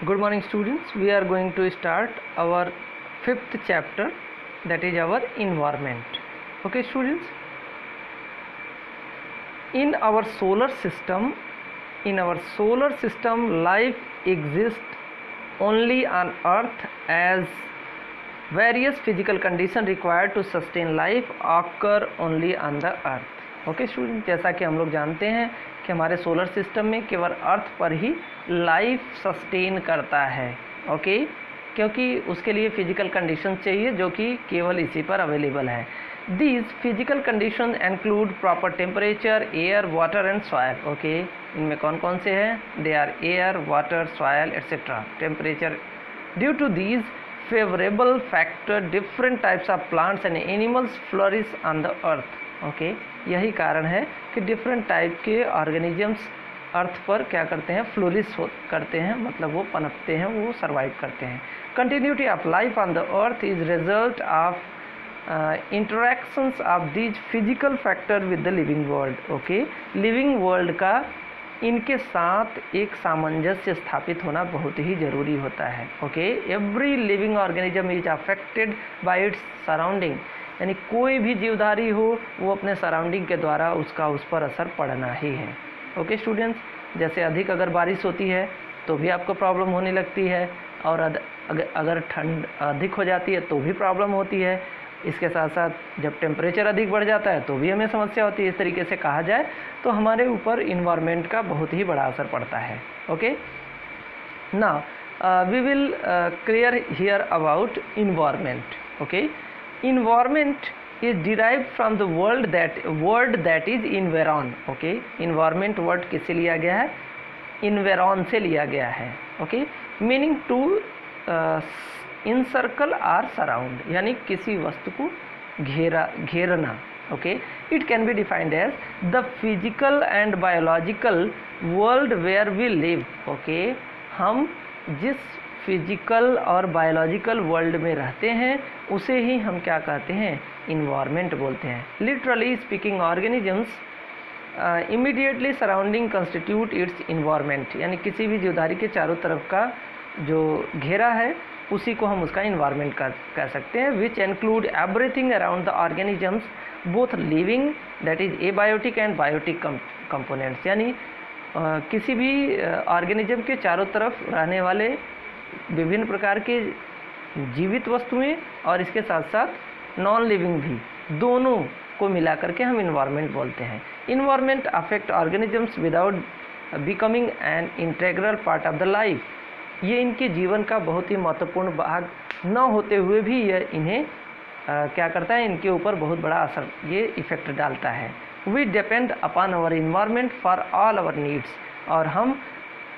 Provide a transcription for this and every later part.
Good morning students. We are going to start our fifth chapter, that is our environment. Okay students, in our solar system life exists only on earth as various physical conditions required to sustain life occur only on the earth. Okay student, जैसा कि हम लोग जानते हैं कि हमारे solar system में केवल अर्थ पर ही लाइफ सस्टेन करता है। ओके, क्योंकि उसके लिए फिजिकल कंडीशन चाहिए जो कि केवल इसी पर अवेलेबल है। These physical condition include proper temperature, air, water and soil. Okay, इनमें कौन कौन से हैं? They are air, water, soil etcetera. Temperature, due to these favourable factor different types of plants and animals flourish on the earth. Okay, यही कारण है कि different type के ऑर्गेनिजम्स अर्थ पर क्या करते हैं? फ्लोरिश करते हैं, मतलब वो पनपते हैं, वो सर्वाइव करते हैं। Continuity of life on the earth is result of interactions of these physical factor with the living world. Okay, living world का इनके साथ एक सामंजस्य स्थापित होना बहुत ही ज़रूरी होता है। Okay, every living organism is affected by its surrounding, यानी कोई भी जीवधारी हो वो अपने सराउंडिंग के द्वारा उसका उस पर असर पड़ना ही है। ओके स्टूडेंट्स, जैसे अधिक अगर बारिश होती है तो भी आपको प्रॉब्लम होने लगती है, और अगर ठंड अधिक हो जाती है तो भी प्रॉब्लम होती है। इसके साथ साथ जब टेम्परेचर अधिक बढ़ जाता है तो भी हमें समस्या होती है। इस तरीके से कहा जाए तो हमारे ऊपर इन्वायरमेंट का बहुत ही बड़ा असर पड़ता है। Okay, now we will clear here about environment. Okay, environment is derived from the word that is environ. Okay, environment word किससे लिया गया है? environ से लिया गया है। okay, meaning to encircle or surround, यानी किसी वस्तु को घेरना। okay, it can be defined as the physical and biological world where we live. okay, हम जिस फिजिकल और बायोलॉजिकल वर्ल्ड में रहते हैं उसे ही हम क्या कहते हैं? इन्वायरमेंट बोलते हैं। Literally speaking, organisms immediately surrounding constitute it's environment, यानी किसी भी जीवधारी के चारों तरफ का जो घेरा है उसी को हम उसका इन्वायरमेंट कह सकते हैं। Which include everything around the organisms both living, that is abiotic and biotic components, यानी किसी भी ऑर्गेनिज्म के चारों तरफ रहने वाले विभिन्न प्रकार के जीवित वस्तुएं और इसके साथ साथ नॉन लिविंग भी, दोनों को मिलाकर के हम इन्वायरमेंट बोलते हैं। Environment affect organisms without becoming an integral part of the life. ये इनके जीवन का बहुत ही महत्वपूर्ण भाग न होते हुए भी यह इन्हें क्या करता है? इनके ऊपर बहुत बड़ा असर, ये इफेक्ट डालता है। We depend upon our environment for all our needs, और हम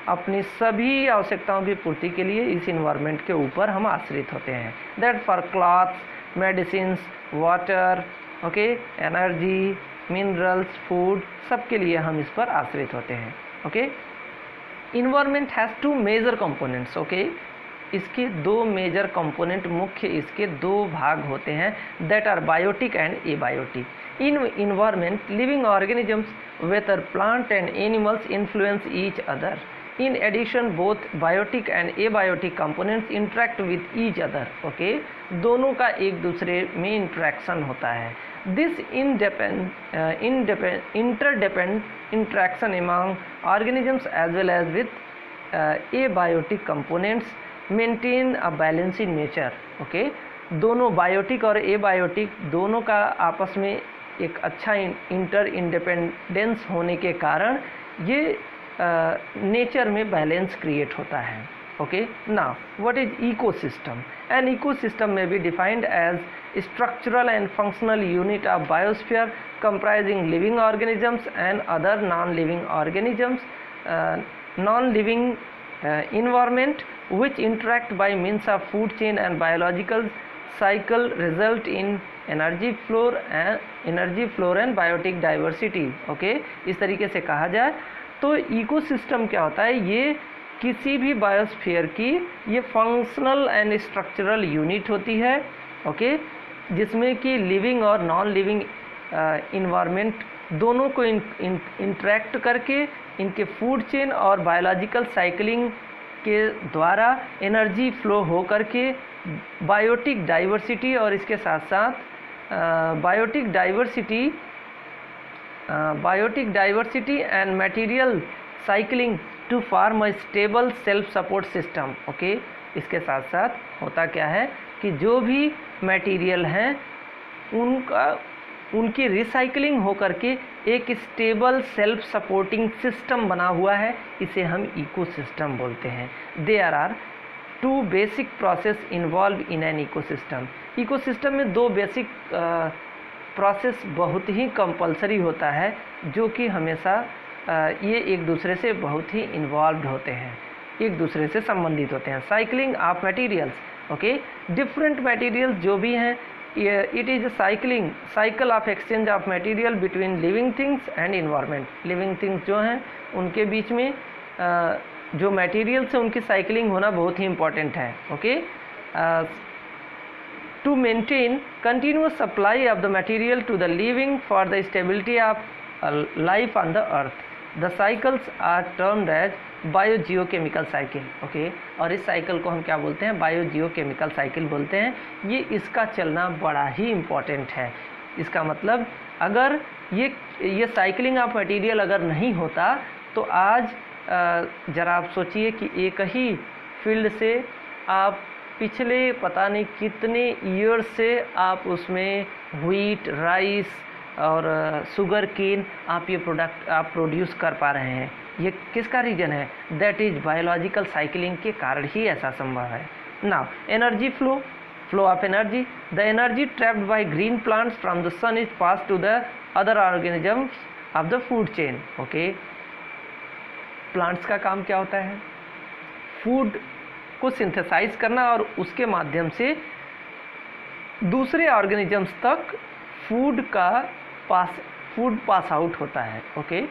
अपनी सभी आवश्यकताओं की पूर्ति के लिए इस इन्वायरमेंट के ऊपर हम आश्रित होते हैं। That for clothes, medicines, water, okay, energy, minerals, food, सब के लिए हम इस पर आश्रित होते हैं। Okay, environment has two major components. Okay, इसके दो मेजर कंपोनेंट, मुख्य इसके दो भाग होते हैं, that are biotic and abiotic. In environment living organisms whether plant and animals influence each other. In addition, both biotic and abiotic components interact with each other. Okay, दोनों का एक दूसरे में इंट्रैक्शन होता है। This interdependent interaction among organisms as well as with abiotic components maintain a balance in nature. Okay, दोनों biotic और abiotic दोनों का आपस में एक अच्छा इंटरइंडिपेंडेंस होने के कारण ये नेचर में बैलेंस क्रिएट होता है। Okay, now what is ecosystem? An ecosystem may be defined as structural and functional unit of biosphere comprising living organisms and other non living organisms, non living environment which interact by means of food chain and biological cycle result in energy flow and biotic diversity. Okay, इस तरीके से कहा जाए तो ecosystem क्या होता है? ये किसी भी बायोस्फीयर की ये फंक्शनल एंड स्ट्रक्चरल यूनिट होती है। ओके, जिसमें कि लिविंग और नॉन लिविंग इन्वायरमेंट दोनों को इंटरेक्ट करके इनके फूड चेन और बायोलॉजिकल साइकिलिंग के द्वारा एनर्जी फ्लो हो करके बायोटिक डाइवर्सिटी और इसके साथ साथ biotic diversity and material cycling to form a stable self support system. Okay, इसके साथ साथ होता क्या है कि जो भी मटेरियल हैं उनकी रिसाइकलिंग हो करके एक स्टेबल सेल्फ सपोर्टिंग सिस्टम बना हुआ है, इसे हम इकोसिस्टम बोलते हैं। There are two basic process involve in an ecosystem. Ecosystem में दो बेसिक प्रोसेस बहुत ही कंपलसरी होता है, जो कि हमेशा ये एक दूसरे से बहुत ही इन्वॉल्व होते हैं, एक दूसरे से संबंधित होते हैं। Cycling of materials, okay, different materials जो भी हैं, it is cycle of exchange of material between living things and environment. Living things जो हैं उनके बीच में जो मटेरियल्स हैं उनकी साइकिलिंग होना बहुत ही इम्पॉर्टेंट है। Okay, to maintain continuous supply of the material to the living for the stability of life on the earth. The cycles are termed as biogeochemical cycle. Okay, और इस साइकिल को हम क्या बोलते हैं? बायोजियोकेमिकल साइकिल बोलते हैं। ये इसका चलना बड़ा ही इम्पॉर्टेंट है। इसका मतलब अगर ये साइकिलिंग ऑफ मटेरियल अगर नहीं होता तो आज ज़रा आप सोचिए कि एक ही फील्ड से आप पिछले पता नहीं कितने ईयर से आप उसमें व्हीट, राइस और शुगर केन आप ये प्रोडक्ट आप प्रोड्यूस कर पा रहे हैं। ये किसका रीजन है? दैट इज बायोलॉजिकल साइकिलिंग के कारण ही ऐसा संभव है। Now energy flow of energy, the energy trapped by green plants from the sun is pass to the other organisms of the food chain. Okay, plants का काम क्या होता है? फूड को सिंथेसाइज करना और उसके माध्यम से दूसरे ऑर्गेनिजम्स तक फूड पास आउट होता है। ओके,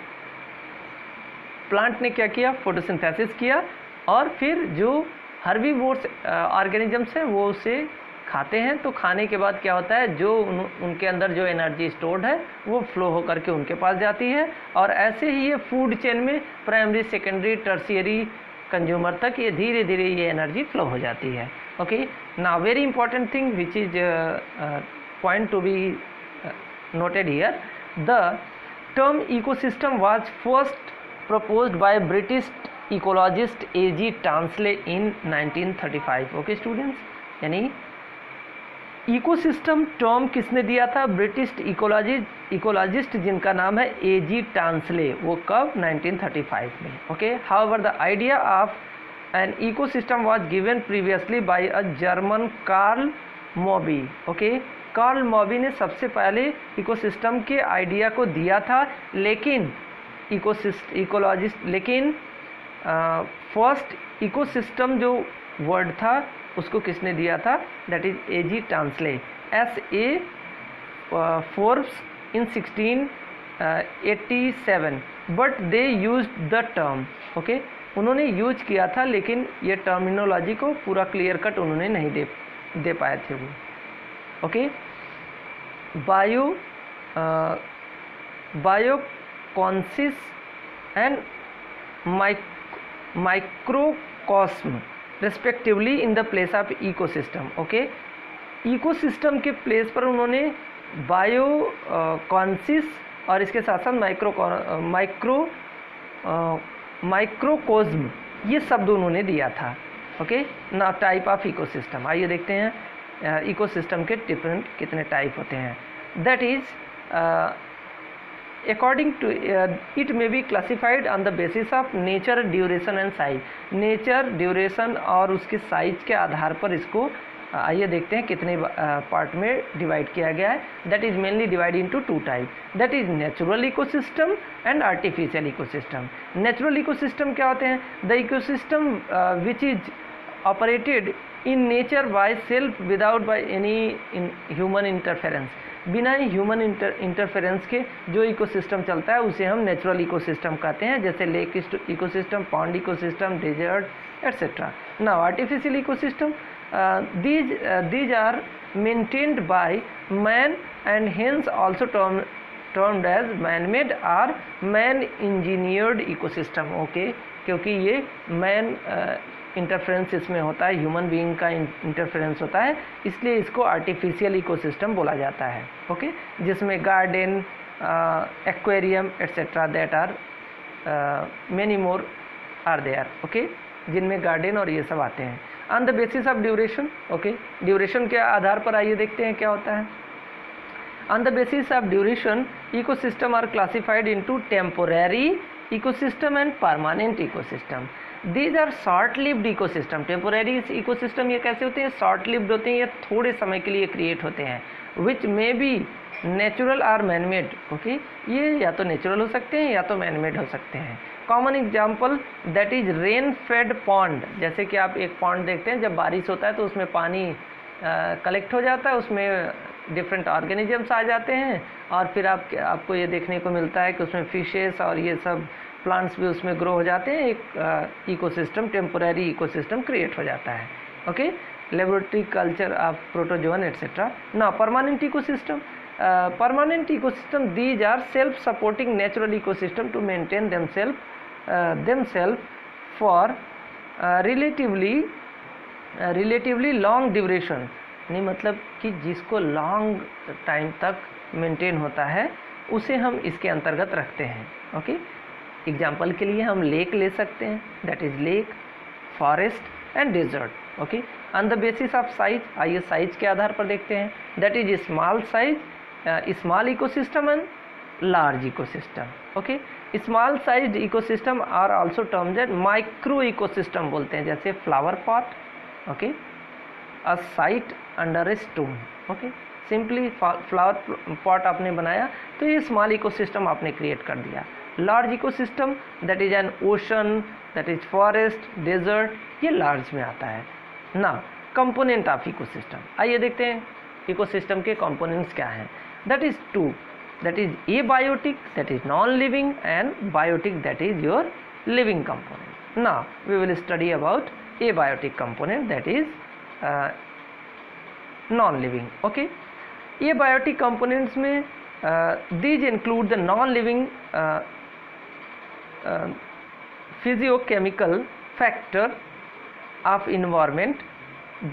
प्लांट ने क्या किया? फोटोसिंथेसिस किया और फिर जो हर्बीवोर्स ऑर्गेनिजम्स हैं वो उसे खाते हैं। तो खाने के बाद क्या होता है? जो उनके अंदर जो एनर्जी स्टोर्ड है वो फ्लो होकर के उनके पास जाती है, और ऐसे ही ये फूड चेन में प्राइमरी, सेकेंडरी, टर्शियरी कंज्यूमर तक ये धीरे धीरे ये एनर्जी फ्लो हो जाती है। Okay, now very important thing which is point to be noted here, the term ecosystem was first proposed by British ecologist A.G. Tansley in 1935. okay students, यानी ecosystem term किसने दिया था? ब्रिटिश इकोलॉजिस्ट जिनका नाम है A.G. टांसले। वो कब? 1935 में। Okay, however the idea of an ecosystem was given previously by a German Karl Mobius. Okay, Karl Mobius ने सबसे पहले इकोसिस्टम के आइडिया को दिया था, लेकिन फर्स्ट इकोसिस्टम जो वर्ड था उसको किसने दिया था? That is A.G. Tansley, S.A. Forbes in 1687, but they used the term. Okay, उन्होंने यूज किया था लेकिन ये टर्मिनोलॉजी को पूरा क्लियर कट उन्होंने नहीं दे पाए थे वो। Okay, biocoenosis and microcosm respectively in the place of ecosystem. Okay, ecosystem के प्लेस पर उन्होंने बायोकॉन्सिस और इसके साथ साथ माइक्रोकोज्म ये शब्द उन्होंने दिया था। ओके, ना टाइप ऑफ इकोसिस्टम, आइए देखते हैं इकोसिस्टम के डिफरेंट कितने टाइप होते हैं। That is according to it may be classified on the basis of nature, duration and size. Nature, duration और उसके साइज के आधार पर इसको आइए देखते हैं कितने पार्ट में डिवाइड किया गया है। That is mainly divide into two type, that is natural ecosystem and artificial ecosystem. Natural ecosystem क्या होते हैं? The ecosystem which is operated in nature by self without by any human interference. बिना ही human interference के जो ecosystem चलता है उसे हम नेचुरल इकोसिस्टम कहते हैं, जैसे lake ecosystem, pond ecosystem, desert etcetera. Now artificial ecosystem, these are maintained by man and hence also termed as man-made or man-engineered ecosystem. Okay, क्योंकि ये मैन इंटरफेरेंस इसमें होता है, ह्यूमन बीइंग का इंटरफेरेंस होता है, इसलिए इसको आर्टिफिशियल इकोसिस्टम बोला जाता है। ओके, जिसमें garden, aquarium etcetera that are many more are there. Okay, जिनमें गार्डन और ये सब आते हैं। On the basis of duration, okay, duration के आधार पर आइए देखते हैं क्या होता है। On the basis of duration ecosystem are classified into temporary ecosystem and permanent ecosystem. These are short lived ecosystem. Temporary ecosystem ये कैसे होते हैं? शॉर्ट लिव्ड होते हैं, ये थोड़े समय के लिए क्रिएट होते हैं। Which may be natural or manmade. Okay, ये या तो नेचुरल हो सकते हैं या तो मैनमेड हो सकते हैं। Common example that is rain fade pond. जैसे कि आप एक पॉन्ड देखते हैं, जब बारिश होता है तो उसमें पानी कलेक्ट हो जाता है, उसमें डिफरेंट ऑर्गेनिजम्स आ जाते हैं और फिर आपको ये देखने को मिलता है कि उसमें फिशेस और ये सब प्लांट्स भी उसमें ग्रो हो जाते हैं। एक इकोसिस्टम, टेम्पोररी इकोसिस्टम क्रिएट हो जाता है। Okay, laboratory culture of protozoan etcetera. ना permanent ecosystem, permanent ecosystem, these are self supporting natural ecosystem to maintain themselves for relatively long duration। नहीं मतलब कि जिसको लॉन्ग टाइम तक मेंटेन होता है उसे हम इसके अंतर्गत रखते हैं। ओके, एग्जाम्पल के लिए हम लेक ले सकते हैं, that is lake, forest and desert. Okay, on the basis of size, आइए साइज के आधार पर देखते हैं, that is small size, small ecosystem and large ecosystem. Okay, small sized ecosystem are also termed as micro ecosystem बोलते हैं, जैसे flower pot. Okay, a site under a stone. Okay, simply flower pot आपने बनाया तो ये small ecosystem आपने create कर दिया। Large ecosystem that is an ocean, that is forest, desert, ये लार्ज में आता है ना। कंपोनेंट ऑफ इकोसिस्टम, आइए देखते हैं इकोसिस्टम के कंपोनेंट्स क्या हैं। That is two, that is abiotic, that is non living, and biotic, that is your living component. Now we will study about abiotic component, that is non living. Okay, abiotic components में these include the non-living physiochemical factor of environment.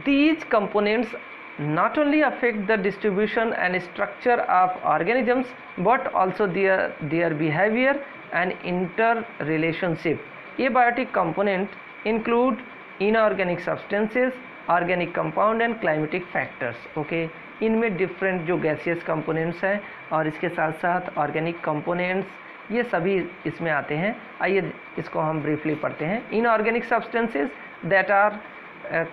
These components not only affect the distribution and structure of organisms but also their behavior and interrelationship. Abiotic components include inorganic substances, organic compound and climatic factors. Okay, इनमें different जो gaseous components हैं और इसके साथ साथ organic components, ये सभी इसमें आते हैं। आइए इसको हम ब्रीफली पढ़ते हैं। Inorganic substances that are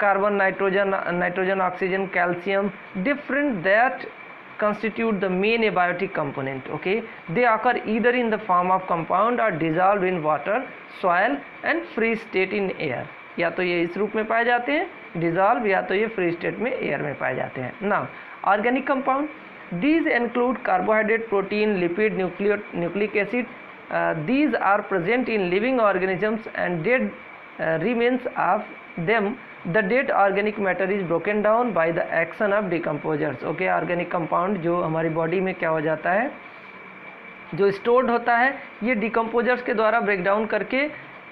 carbon, nitrogen, oxygen, calcium, different that constitute the main abiotic component. Okay, they occur either in the form of compound or dissolved in water, soil and free state in air. या तो ये इस रूप में पाए जाते हैं dissolve, या तो ये फ्री स्टेट में एयर में पाए जाते हैं। Now organic compound, these include carbohydrate, protein, lipid, nucleic acid. These are present in living organisms and dead remains of them. The dead organic matter is broken down by the action of decomposers. Okay, organic compound जो हमारी body में क्या हो जाता है, जो stored होता है, ये डिकम्पोजर्स के द्वारा ब्रेक डाउन करके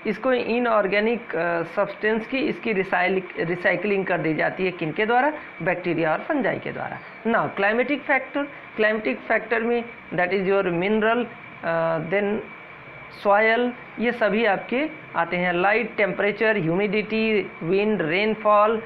इसको इनऑर्गेनिक सब्सटेंस की इसकी रिसाइकलिंग कर दी जाती है। किनके द्वारा? बैक्टीरिया और फंजाई के द्वारा। ना क्लाइमेटिक फैक्टर, क्लाइमेटिक फैक्टर में that is your mineral, then soil, ये सभी आपके आते हैं। Light, temperature, humidity, wind, rainfall,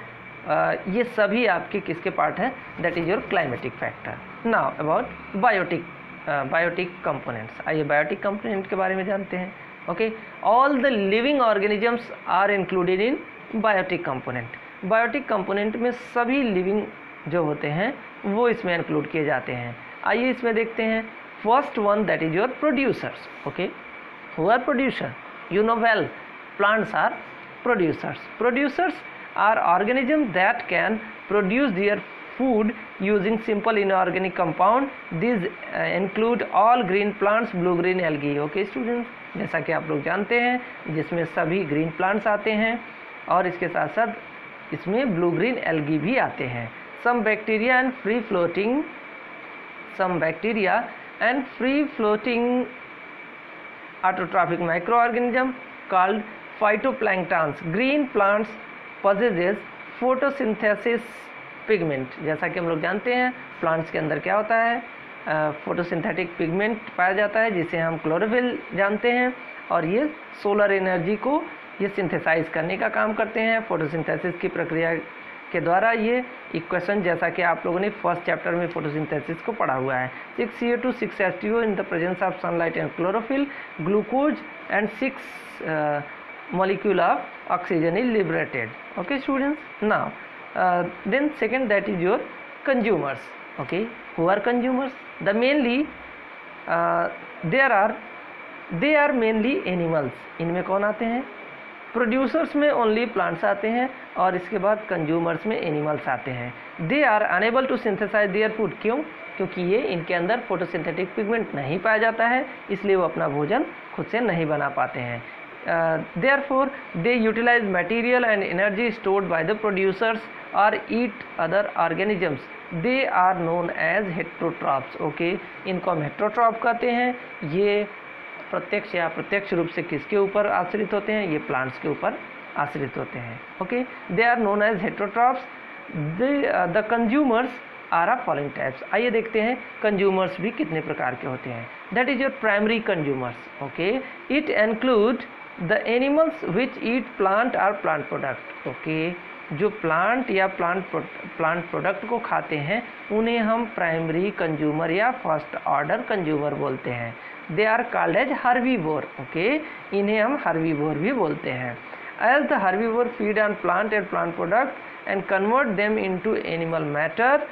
ये सभी आपके किसके पार्ट हैं? That is your climatic factor. Now about biotic components, आइए बायोटिक कंपोनेंट के बारे में जानते हैं। Okay, all the living organisms are included in biotic component. Biotic component में सभी लिविंग जो होते हैं वो इसमें इंक्लूड किए जाते हैं। आइए इसमें देखते हैं। First one that is your producers. Okay, who are producer? You know well, plants are producers. Producers are organisms that can produce their food using simple inorganic compound. These include all green plants, blue green algae. Okay students, जैसा कि आप लोग जानते हैं जिसमें सभी green plants आते हैं और इसके साथ साथ इसमें ब्लू ग्रीन एल्गी भी आते हैं। Some bacteria and free floating autotrophic microorganism called phytoplanktons, green plants possesses photosynthesis pigment। जैसा कि हम लोग जानते हैं प्लांट्स के अंदर क्या होता है, फोटोसिंथेटिक पिगमेंट पाया जाता है जिसे हम क्लोरोफिल जानते हैं, और ये सोलर एनर्जी को ये सिंथेसाइज करने का काम करते हैं फोटोसिंथेसिस की प्रक्रिया के द्वारा। ये इक्वेशन जैसा कि आप लोगों ने फर्स्ट चैप्टर में फोटोसिंथेसिस को पढ़ा हुआ है, 6CO2 6H2O in the presence of sunlight and chlorophyll, glucose and 6 molecule of oxygen is liberated. Okay students, now then second, that is your consumers. Okay, who are consumers? The mainly they are mainly animals. इनमें कौन आते हैं? Producers में only plants आते हैं और इसके बाद कंज्यूमर्स में एनिमल्स आते हैं। They are unable to synthesise their food. क्यों? क्योंकि ये इनके अंदर फोटोसिंथेटिक पिगमेंट नहीं पाया जाता है, इसलिए वो अपना भोजन खुद से नहीं बना पाते हैं। Therefore they utilize material and energy stored by the producers or eat other organisms. They are known as heterotrophs. Okay, इनको हम हेट्रोट्रॉप कहते हैं। ये प्रत्यक्ष या अप्रत्यक्ष रूप से किसके ऊपर आश्रित होते हैं? ये प्लांट्स के ऊपर आश्रित होते हैं। Okay, they are known as heterotrophs. The consumers are of following types. आइए देखते हैं कंज्यूमर्स भी कितने प्रकार के होते हैं। That is your primary consumers. Okay, it include the animals which eat plant और प्लांट प्रोडक्ट। ओके, जो प्लांट या प्लांट प्रोडक्ट को खाते हैं उन्हें हम प्राइमरी कंज्यूमर या फर्स्ट ऑर्डर कंज्यूमर बोलते हैं। They are called as herbivore. Okay, इन्हें हम हर्बीवोर भी बोलते हैं। As the herbivore feed on plant and plant product and convert them into animal matter,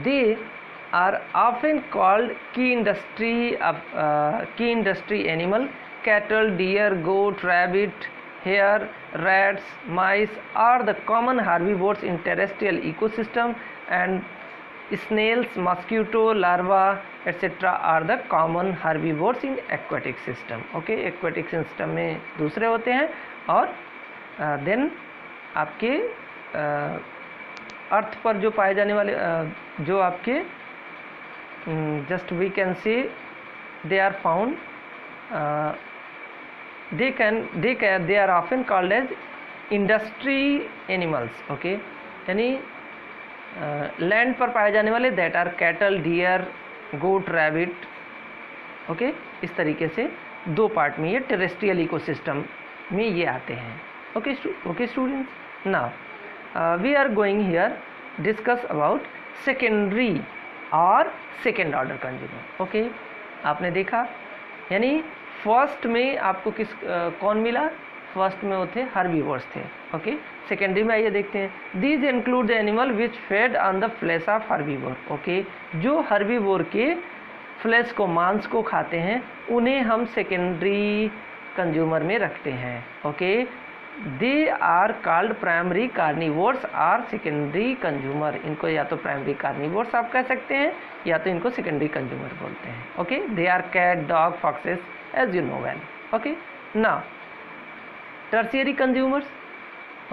they are often called key industry animal. Cattle, deer, goat, rabbit, hare, rats, mice are the common herbivores in terrestrial ecosystem, and snails, mosquito larvae etc. are the common herbivores in aquatic system. Okay, aquatic system में दूसरे होते हैं। और then आपके अर्थ पर जो पाए जाने वाले जो आपके just we can say they are found, they are often called as industry animals. Okay, यानी लैंड पर पाए जाने वाले that are cattle, deer, goat, rabbit. Okay, इस तरीके से दो पार्ट में ये टेरेस्ट्रियल इकोसिस्टम में ये आते हैं। Okay students, now we are going here discuss about secondary और सेकेंड ऑर्डर कंज्यूमर। ओके, आपने देखा यानी फर्स्ट में आपको कौन मिला? फर्स्ट में वो थे हर्बीवोर्स थे। ओके, सेकेंडरी में आइए देखते हैं। These include the animal which fed on the flash of herbivore. Okay, जो हर्बीवोर के फ्लैश को, मांस को खाते हैं उन्हें हम सेकेंडरी कंज्यूमर में रखते हैं। Okay, they are called primary carnivores और सेकेंडरी कंज्यूमर। इनको या तो प्राइमरी कार्निवोर्स आप कह सकते हैं या तो इनको सेकेंडरी कंज्यूमर बोलते हैं। Okay, they are cat, dog, foxes as you know well. Okay, now tertiary consumers.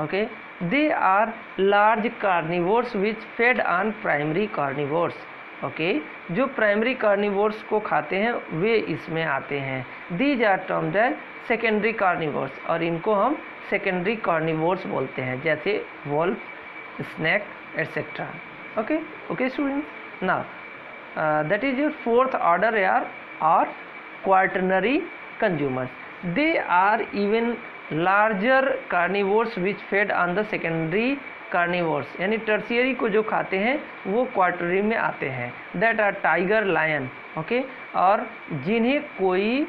Okay, they are large carnivores which fed on primary carnivores. Okay, जो प्राइमरी कार्निवोर्स को खाते हैं वे इसमें आते हैं। These are termed as secondary carnivores, और इनको हम सेकेंडरी कार्निवोर्स बोलते हैं, जैसे wolf, snake etcetera. Okay students, now that is your fourth order यार और quaternary consumers. They are even larger carnivores which fed on the secondary carnivores, यानी tertiary को जो खाते हैं वो क्वार्टररी में आते हैं। That are tiger, lion. Okay, और जिन्हें कोई,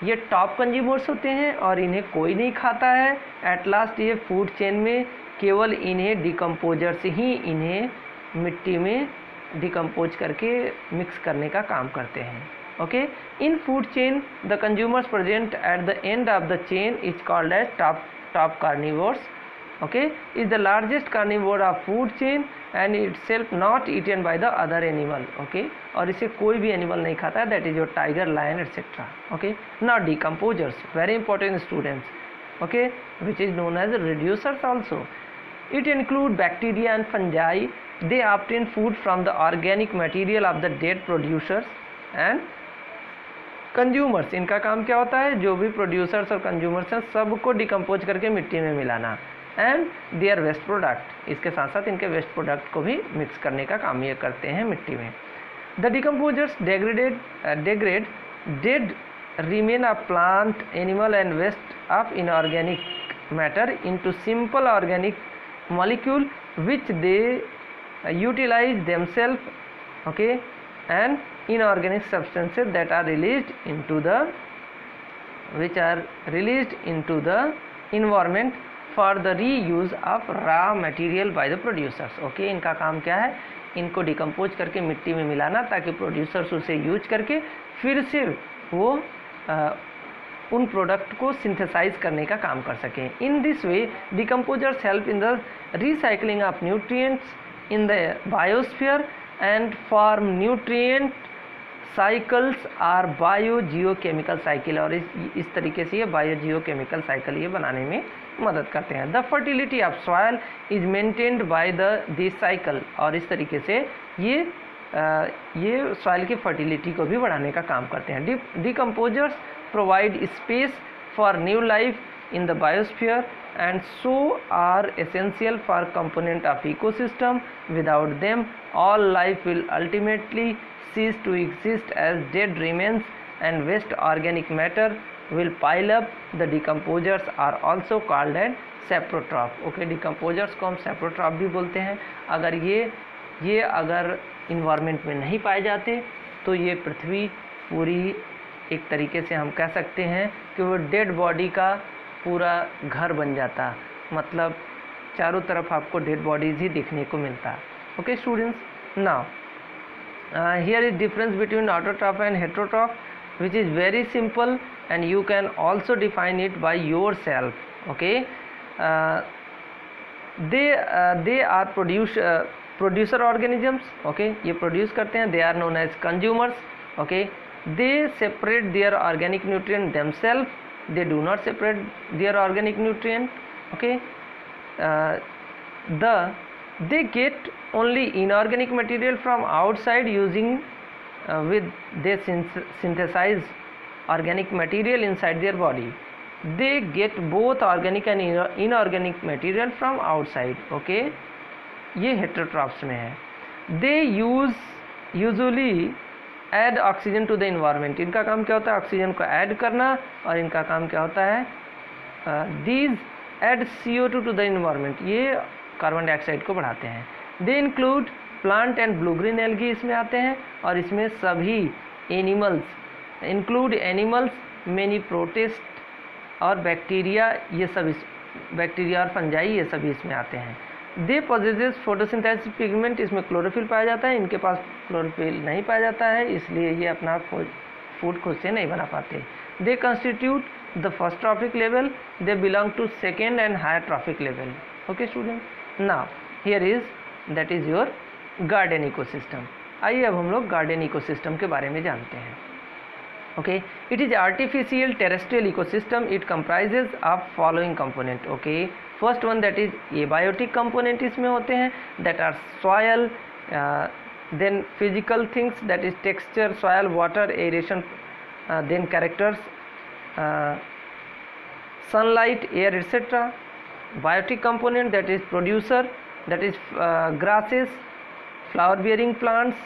ये टॉप कंज्यूमर्स होते हैं और इन्हें कोई नहीं खाता है। एट लास्ट ये फूड चेन में केवल इन्हें डिकम्पोजर्स ही इन्हें मिट्टी में डिकम्पोज करके मिक्स करने का काम करते हैं। Okay, in food chain the consumers present at the end of the chain is called as top carnivores. Okay, is the largest carnivore of food chain and itself not eaten by the other animal. Okay, और इसे कोई भी animal नहीं खाता है, that is your tiger, lion etc. Okay, now decomposers, very important students. Okay, which is known as reducers also. It include bacteria and fungi. They obtain food from the organic material of the dead producers and consumers, इनका काम क्या होता है, जो भी producers और consumers हैं सबको डिकम्पोज करके मिट्टी में मिलाना, एंड देयर वेस्ट प्रोडक्ट, इसके साथ साथ इनके वेस्ट प्रोडक्ट को भी मिक्स करने का काम ये करते हैं मिट्टी में। The decomposers degrade dead remain of plant, animal and waste of inorganic matter into simple organic molecule which they utilize themselves, okay, and inorganic substances that are released into the environment for the reuse of raw material by the producers, okay। इनका काम क्या है, इनको decompose करके मिट्टी में मिलाना ताकि प्रोड्यूसर्स उसे यूज करके फिर से वो उन प्रोडक्ट को सिंथेसाइज करने का काम कर सकें। In this way decomposers help in the recycling of nutrients in the biosphere and form nutrient cycles are biogeochemical cycle, और इस तरीके से ये बायो जियोकेमिकल साइकिल ये बनाने में मदद करते हैं। The fertility of soil is maintained by this cycle, और इस तरीके से ये सॉइल की फर्टिलिटी को भी बढ़ाने का काम करते हैं। Decomposers provide space for new life in the biosphere and so are essential for component of ecosystem. Without them all life will ultimately cease to exist as dead remains and waste organic matter will pile up. The decomposers are also called as saprotroph, okay। decomposers को हम saprotroph भी बोलते हैं। अगर ये अगर environment में नहीं पाए जाते तो ये पृथ्वी पूरी एक तरीके से हम कह सकते हैं कि वो डेड बॉडी का पूरा घर बन जाता, मतलब चारों तरफ आपको डेड बॉडीज ही देखने को मिलता। Okay students, now here is difference between autotroph and heterotroph which is very simple and you can also define it by yourself, okay. They are producer organisms, okay, ये produce करते हैं। They are known as consumers, okay. They separate their organic nutrient themselves, they do not separate their organic nutrient, okay। They get only inorganic material from outside using they synthesize organic material inside their body. They get both organic and inorganic material from outside, okay। ये heterotrophs में है। They usually add oxygen to the environment, इनका काम क्या होता है, oxygen को add करना, और इनका काम क्या होता है, these add CO2 to the environment, ये कार्बन डाइऑक्साइड को बढ़ाते हैं। They include plant and blue green algae इसमें आते हैं, और इसमें सभी animals include animals, many protist और बैक्टीरिया, ये सब बैक्टीरिया और फंजाई ये सभी इसमें आते हैं। दे पोजेसेस फोटोसिंथेसिस पिगमेंट, इसमें क्लोरोफिल पाया जाता है, इनके पास क्लोरोफिल नहीं पाया जाता है, इसलिए ये अपना फूड खुद से नहीं बना पाते। They constitute the first trophic level, they belong to second and higher trophic level, okay student. Now here is that is your garden ecosystem. आइए अब हम लोग गार्डन इकोसिस्टम के बारे में जानते हैं, okay. It is artificial terrestrial ecosystem, it comprises of following component, okay. First one that is abiotic component इसमें होते हैं, that are soil, then physical things that is texture, soil, water, aeration, then characters, sunlight, air etcetera. Biotic component that is producer, that is grasses, flower bearing plants,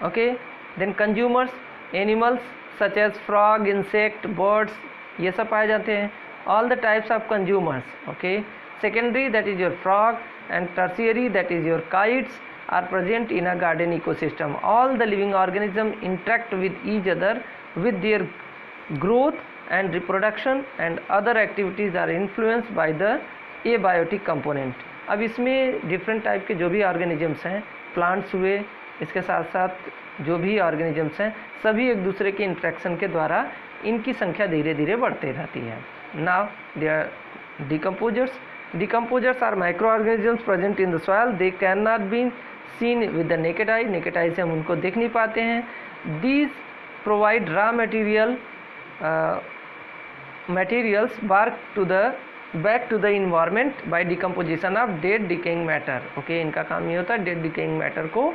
okay. Then consumers, animals such as frog, insect, birds, ये सब पाए जाते हैं। all the types of consumers, okay। Secondary that is your frog, and tertiary that is your kites are present in a garden ecosystem. All the living organisms interact with each other with their growth and reproduction, and other activities are influenced by the abiotic component. अब इसमें different type के जो भी organisms हैं, plants हुए, इसके साथ साथ जो भी ऑर्गेनिजम्स हैं, सभी एक दूसरे के इंट्रैक्शन के द्वारा इनकी संख्या धीरे धीरे बढ़ती रहती है। Now they are decomposers. Decomposers are microorganisms present in the soil. They cannot be seen with the naked eye. Naked eye से हम उनको देख नहीं पाते हैं। These provide raw materials back to the environment by decomposition of dead decaying matter. Okay, इनका काम ये होता है dead decaying matter को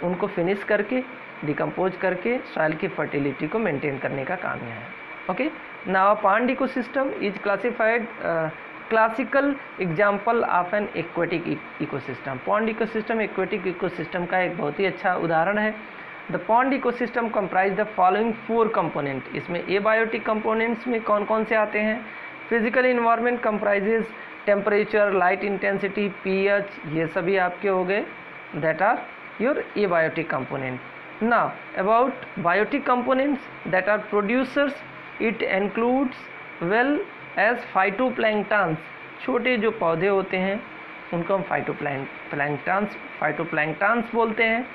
उनको फिनिश करके डिकम्पोज करके सॉइल की फर्टिलिटी को मेंटेन करने का काम यह है. Okay, now pond ecosystem is classified classical example of an aquatic ecosystem. Pond ecosystem aquatic ecosystem का एक बहुत ही अच्छा उदाहरण है. The pond ecosystem comprise the following 4 component. इसमें एबायोटिक कंपोनेंट्स में कौन कौन से आते हैं? Physical environment comprises temperature, light intensity, pH, ये सभी आपके हो गए, that are your abiotic component. Now about biotic components that are producers, it includes well as phytoplanktons. छोटे जो पौधे होते हैं उनको हम फाइटोप्लैंक्टन्स बोलते हैं.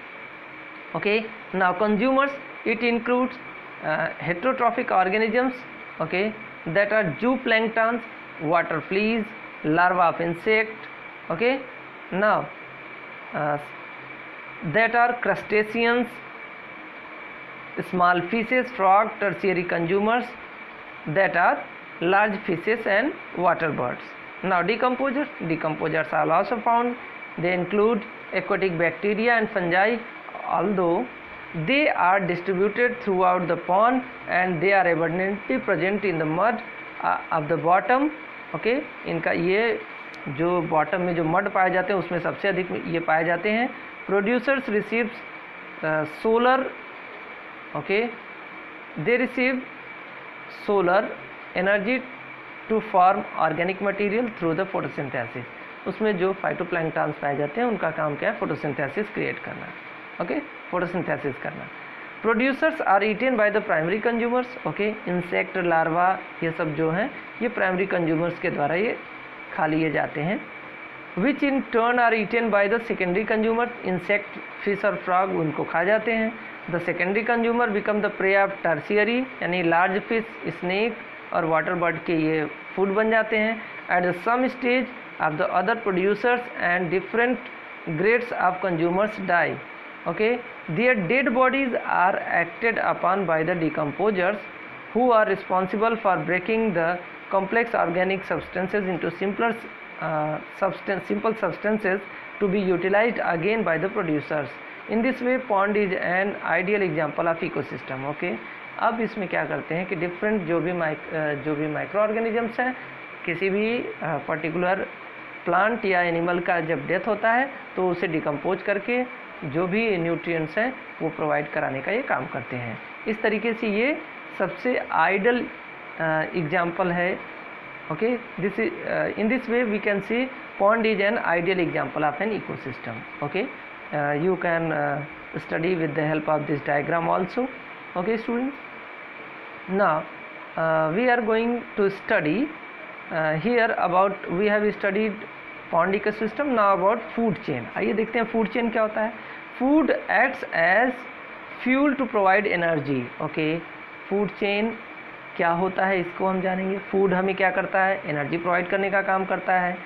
Okay, now consumers, it includes heterotrophic organisms, okay, that are zooplanktons, water fleas, larvae of insect. Okay, now that are crustaceans, small fishes, frog, tertiary consumers, that are large fishes and water birds. Now decomposers are also found. They include aquatic bacteria and fungi, although they are distributed throughout the pond and they are abundantly present in the mud of the bottom. Okay, इनका ये जो bottom में जो mud पाए जाते हैं उसमें सबसे अधिक ये पाए जाते हैं. Producers receives solar, okay, they receive solar energy to form organic material through the photosynthesis. उसमें जो फाइटोप्लैंक्टन्स पाए जाते हैं उनका काम क्या है? फोटोसिंथेसिस क्रिएट करना. ओके, फोटोसिंथेसिस करना. Producers are eaten by the primary consumers. Okay, insect, larva, ये सब जो हैं ये प्राइमरी कंज्यूमर्स के द्वारा ये खा लिए जाते हैं. Which in turn are eaten by the secondary consumers. Insect, fish और फ्रॉग उनको खा जाते हैं. The secondary consumer become the prey of tertiary, यानी लार्ज फिश, स्नेक और वाटर बर्ड के ये फूड बन जाते हैं. At the same stage of the other producers and different grades of consumers die. Okay, their dead bodies are acted upon by the decomposers, who are responsible for breaking the complex organic substances into simple substances to be utilized again by the producers. In this way, pond is an ideal example of ecosystem. Okay, अब इसमें क्या करते हैं कि different जो भी micro organisms हैं, किसी भी पर्टिकुलर प्लांट या एनिमल का जब डेथ होता है तो उसे डिकम्पोज करके जो भी न्यूट्रिएंट्स हैं वो प्रोवाइड कराने का ये काम करते हैं. इस तरीके से ये सबसे आइडल एग्जाम्पल है. Okay, this is in this way we can see pond is an ideal example of an ecosystem. Okay, you can study with the help of this diagram also. Okay students, now we are going to study here about we have studied pond ecosystem. Now about food chain. आइए देखते हैं food chain क्या होता है. Food acts as fuel to provide energy. Okay, food chain क्या होता है इसको हम जानेंगे. Food हमें क्या करता है? एनर्जी प्रोवाइड करने का काम करता है.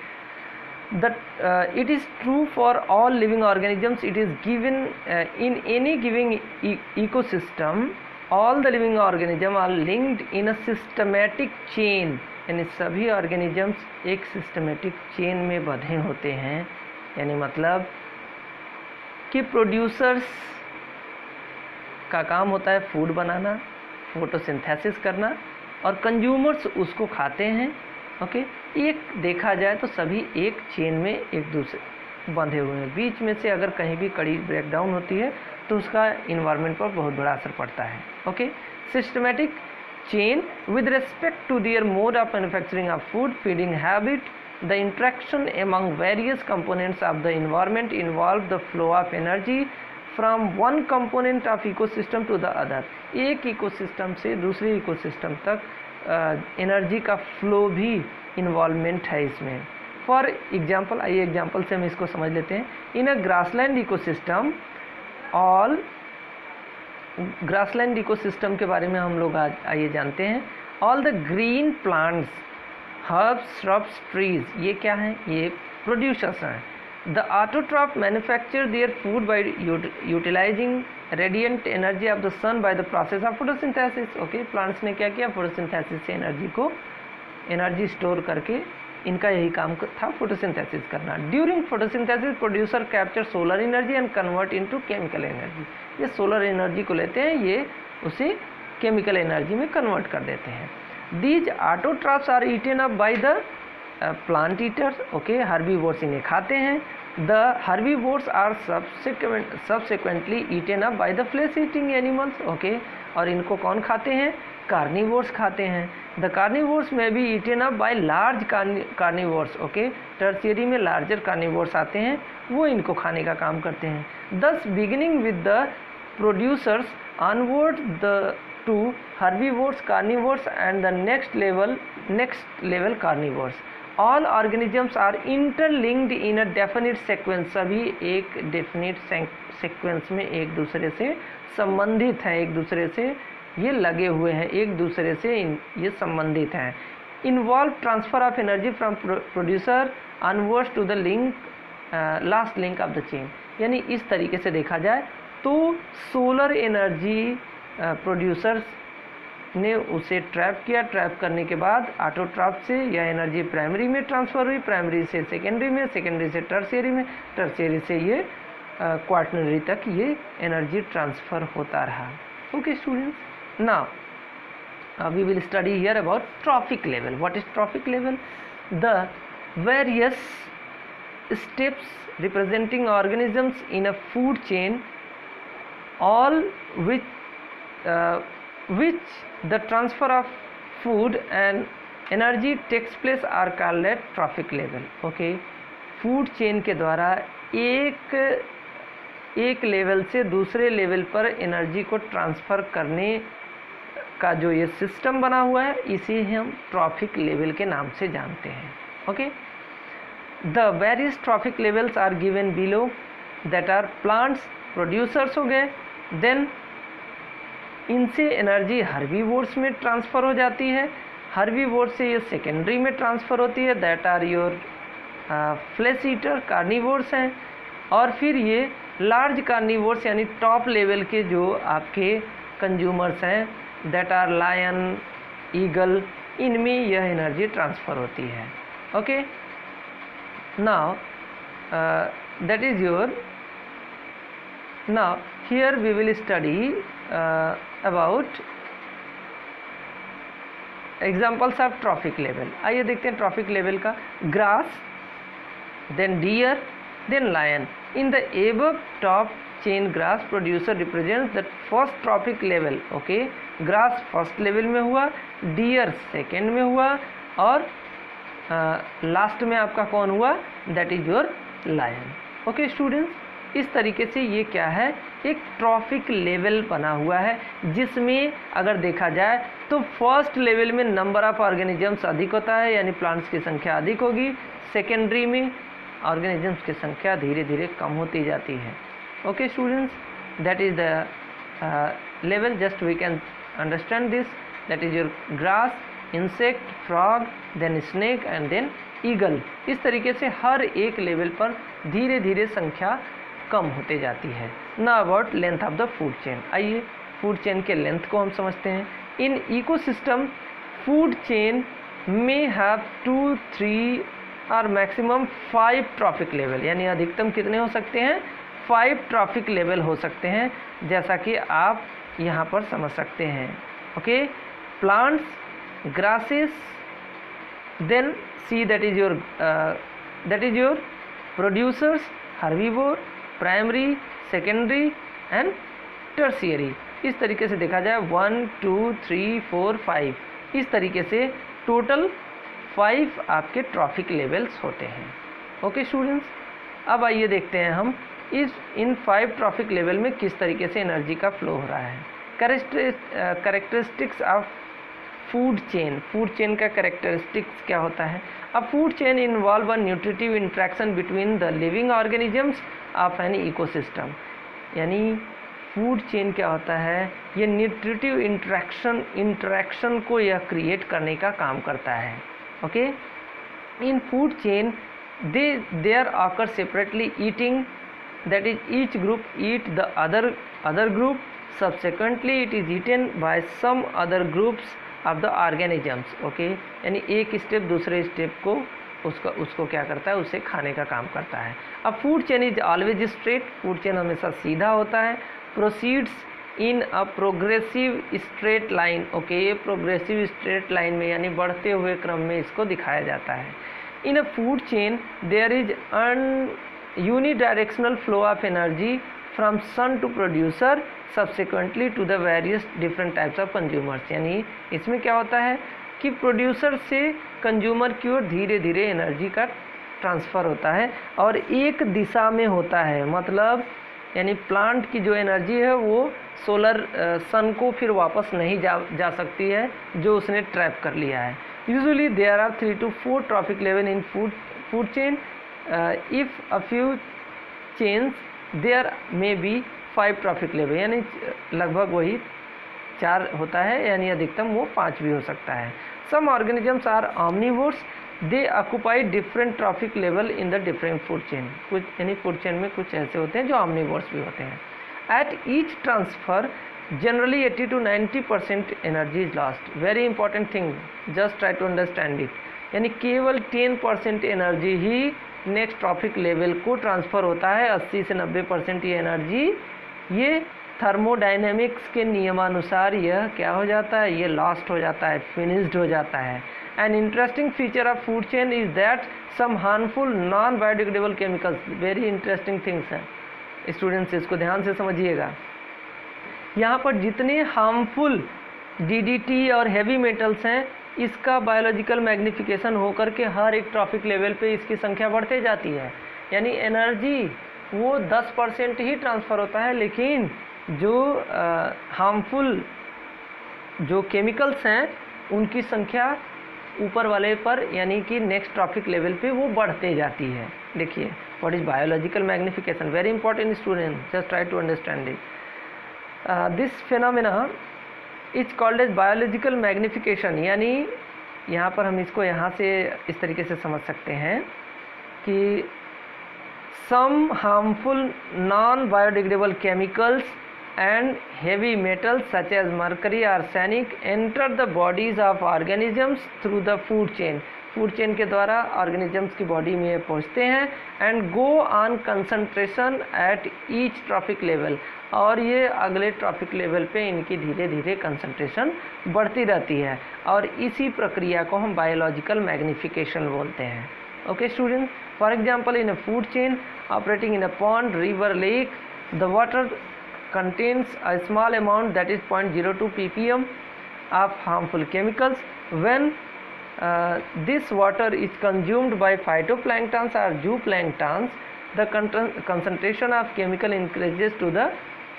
It is true for all living organisms. It is given in any given ecosystem. All the living organisms are linked in a systematic chain. यानी सभी ऑर्गेनिजम्स एक सिस्टमेटिक चेन में बंधे होते हैं. यानी मतलब कि प्रोड्यूसर्स का काम होता है फूड बनाना, फोटोसिंथेसिस करना, और कंज्यूमर्स उसको खाते हैं. ओके, एक देखा जाए तो सभी एक चेन में एक दूसरे बंधे हुए हैं. बीच में से अगर कहीं भी कड़ी ब्रेकडाउन होती है तो उसका इन्वायरमेंट पर बहुत बड़ा असर पड़ता है. Okay, systematic chain with respect to their mode of manufacturing of food, feeding habit, the interaction among various components of the environment involve the flow of energy from one component of ecosystem to the other. एक ecosystem से दूसरे ecosystem तक energy का flow भी involvement है इसमें. For example, आइए example से हम इसको समझ लेते हैं. In a grassland ecosystem, all grassland ecosystem के बारे में हम लोग आज आइए जानते हैं. All the green plants, herbs, shrubs, trees, ये क्या हैं? ये प्रोड्यूसर्स हैं. The autotroph manufacture their food by utilising radiant energy of the sun by the process of photosynthesis. Okay, plants ने क्या किया? फोटोसिंथेसिस से एनर्जी स्टोर करके इनका यही काम था फोटोसिंथेसिस करना। During photosynthesis producer capture solar energy and convert into chemical energy. ये सोलर एनर्जी को लेते हैं, ये उसे केमिकल एनर्जी में कन्वर्ट कर देते हैं। These autotrophs are eaten up by the plant eaters, okay, herbivores इन्हें खाते हैं। The herbivores are subsequently eaten up by the flesh eating animals, okay, और इनको कौन खाते हैं? कार्निवोर्स खाते हैं। द कार्निवोर्स में भी eaten up by large carnivores, okay, tertiary में लार्जर कार्निवोर्स आते हैं, वो इनको खाने का काम करते हैं। दस beginning with the producers onward the to herbivores, carnivores and the next level carnivores. All organisms are interlinked in a definite sequence. सभी एक definite sequence में एक दूसरे से संबंधित हैं, एक दूसरे से ये लगे हुए हैं, एक दूसरे से ये संबंधित हैं। Involve transfer of energy from producer onwards to the last link of the chain. यानी इस तरीके से देखा जाए तो सोलर एनर्जी प्रोड्यूसर्स ने उसे ट्रैप किया, ट्रैप करने के बाद ऑटोट्रॉफ से यह एनर्जी प्राइमरी में ट्रांसफ़र हुई, प्राइमरी से सेकेंडरी में, सेकेंडरी से टर्शियरी में, टर्शियरी से ये क्वार्टनरी तक ये एनर्जी ट्रांसफ़र होता रहा। Okay students, now we will study here about trophic level. What is trophic level? The various steps representing organisms in a food chain all which the transfer of food and energy takes place are called at trophic level. Okay, food chain के द्वारा एक level से दूसरे level पर energy को transfer करने का जो ये सिस्टम बना हुआ है, इसे हम ट्रॉफिक लेवल के नाम से जानते हैं। Okay, the various trophic levels are given below, that are plants producers हो गए, देन इनसे एनर्जी हर्बीवोर्स में ट्रांसफ़र हो जाती है, हर्बीवोर्स से ये सेकेंडरी में ट्रांसफ़र होती है, that are your flesh eater carnivores हैं, और फिर ये लार्ज कार्निवोर्स यानी टॉप लेवल के जो आपके कंज्यूमर्स हैं, दैट आर लायन, ईगल, इनमें यह एनर्जी ट्रांसफ़र होती है। Okay, now that is your, now here we will study about examples of trophic level. आइए देखते हैं ट्रॉफिक लेवल का। Grass, then deer, then lion. In the above top chain grass producer represents the first trophic level. Okay, grass first level में हुआ, deer second में हुआ, और last में आपका कौन हुआ? That is your lion. Okay students, इस तरीके से ये क्या है? एक ट्रॉफिक लेवल बना हुआ है, जिसमें अगर देखा जाए तो फर्स्ट लेवल में नंबर ऑफ ऑर्गेनिजम्स अधिक होता है, यानी प्लांट्स की संख्या अधिक होगी, सेकेंडरी में ऑर्गेनिजम्स की संख्या धीरे धीरे कम होती जाती है। Okay students, that is the level, just we can understand this, that is your grass, insect, frog, then snake and then eagle. इस तरीके से हर एक लेवल पर धीरे धीरे संख्या कम होते जाती है। ना about length of the food chain, आइए फूड चेन के लेंथ को हम समझते हैं। इन इकोसिस्टम फूड चेन में हैव 2, 3 और मैक्सिमम 5 ट्रॉफिक लेवल, यानी अधिकतम कितने हो सकते हैं? 5 ट्रॉफिक लेवल हो सकते हैं, जैसा कि आप यहाँ पर समझ सकते हैं। Okay, plants, grasses, then see that is your producers, herbivore, primary, secondary and tertiary. इस तरीके से देखा जाए 1, 2, 3, 4, 5, इस तरीके से टोटल 5 आपके ट्रॉफिक लेवल्स होते हैं। ओके स्टूडेंट्स, अब आइए देखते हैं हम इन 5 ट्रॉफिक लेवल में किस तरीके से एनर्जी का फ्लो हो रहा है। कैरेक्टरिस्टिक्स ऑफ फूड चेन का कैरेक्टरिस्टिक्स क्या होता है? अ food chain involve a nutritive interaction between the living organisms of an ecosystem. यानी फूड चेन क्या होता है? ये न्यूट्रिटिव इंट्रैक्शन को यह क्रिएट करने का काम करता है। Okay, in food chain there occur separately eating, that is each group eat the other group, subsequently it is eaten by some other groups of the organisms. Okay, यानी एक step दूसरे स्टेप को उसको क्या करता है, उसे खाने का काम करता है। अब food chain is always straight, food chain हमेशा सीधा होता है। Proceeds in a progressive straight line, okay, ये प्रोग्रेसिव स्ट्रेट लाइन में यानी बढ़ते हुए क्रम में इसको दिखाया जाता है। In a food chain there is an unidirectional flow of energy from sun to producer subsequently to the various different types of consumers. यानी इसमें क्या होता है कि प्रोड्यूसर से कंज्यूमर की ओर धीरे धीरे एनर्जी का ट्रांसफ़र होता है और एक दिशा में होता है, मतलब यानी प्लांट की जो एनर्जी है वो सोलर सन को फिर वापस नहीं जा सकती है जो उसने ट्रैप कर लिया है। Usually there are 3 to 4 trophic level in food chain, if a few chains there may be 5 trophic level, यानी लगभग वही 4 होता है, यानी अधिकतम वो 5 भी हो सकता है। Some organisms are omnivores, they occupy different trophic level in the different food chain. कुछ यानी फूड चेन में कुछ ऐसे होते हैं जो ऑमनीवोर्स भी होते हैं। At each transfer generally 80 to 90% energy is lost. Very important thing, just try to understand it. यानी केवल 10% एनर्जी ही नेक्स्ट ट्रॉफिक लेवल को ट्रांसफ़र होता है। 80 से 90% ये एनर्जी ये थर्मोडाइनमिक्स के नियमानुसार यह क्या हो जाता है, ये लॉस्ट हो जाता है, फिनिश्ड हो जाता है। An interesting feature of food chain is that some harmful non biodegradable chemicals, very interesting things हैं स्टूडेंट्स, इसको ध्यान से समझिएगा। यहाँ पर जितने हार्मफुल डीडीटी और हैवी मेटल्स हैं इसका बायोलॉजिकल मैग्निफिकेशन होकर के हर एक ट्रॉफिक लेवल पे इसकी संख्या बढ़ते जाती है। यानी एनर्जी वो 10% ही ट्रांसफ़र होता है, लेकिन जो हार्मफुल जो केमिकल्स हैं उनकी संख्या ऊपर वाले पर यानी कि नेक्स्ट ट्रॉफिक लेवल पे वो बढ़ते जाती है। देखिए what is biological magnification, very important student, just try to understand it. This phenomena is called as biological magnification. यानी यहाँ पर हम इसको यहाँ से इस तरीके से समझ सकते हैं कि some harmful non biodegradable chemicals and heavy metals such as mercury, arsenic enter the bodies of organisms through the food chain. Food chain के द्वारा ऑर्गेनिजम्स की बॉडी में पहुंचते हैं and go on concentration eight each trophic level, और ये अगले traffic level पे इनकी धीरे धीरे कंसंट्रेशन बढ़ती रहती है और इसी प्रक्रिया को हम बायोलॉजिकल मैग्निफिकेशन बोलते हैं। Okay student, for example in a food chain operating in a pond, river, lake, the water contains a small amount that is 0.02 ppm of harmful chemicals. When this water is consumed by phytoplanktons or zooplanktons, the concentration of chemical increases to the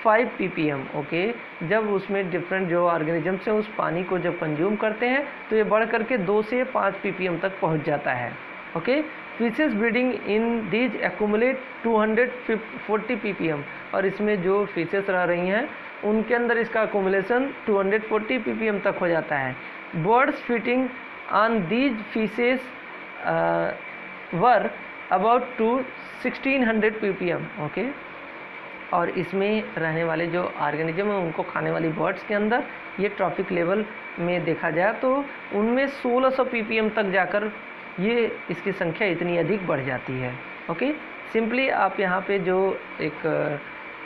5 ppm. Okay, जब उसमें different जो organisms हैं उस पानी को जब consume करते हैं तो ये बढ़ करके 2 से 5 ppm तक पहुंच जाता है। Okay, fishes breeding in these accumulate 240 ppm, और इसमें जो फिशेस रह रही हैं उनके अंदर इसका एक्यूमुलेशन 240 ppm तक हो जाता है। Birds feeding on these fishes were about to 1600 ppm। ओके, और इसमें रहने वाले जो ऑर्गेनिज्म हैं उनको खाने वाली बर्ड्स के अंदर ये ट्रॉफिक लेवल में देखा जाए तो उनमें 1600 ppm तक जाकर ये इसकी संख्या इतनी अधिक बढ़ जाती है। ओके, सिंपली आप यहाँ पे जो एक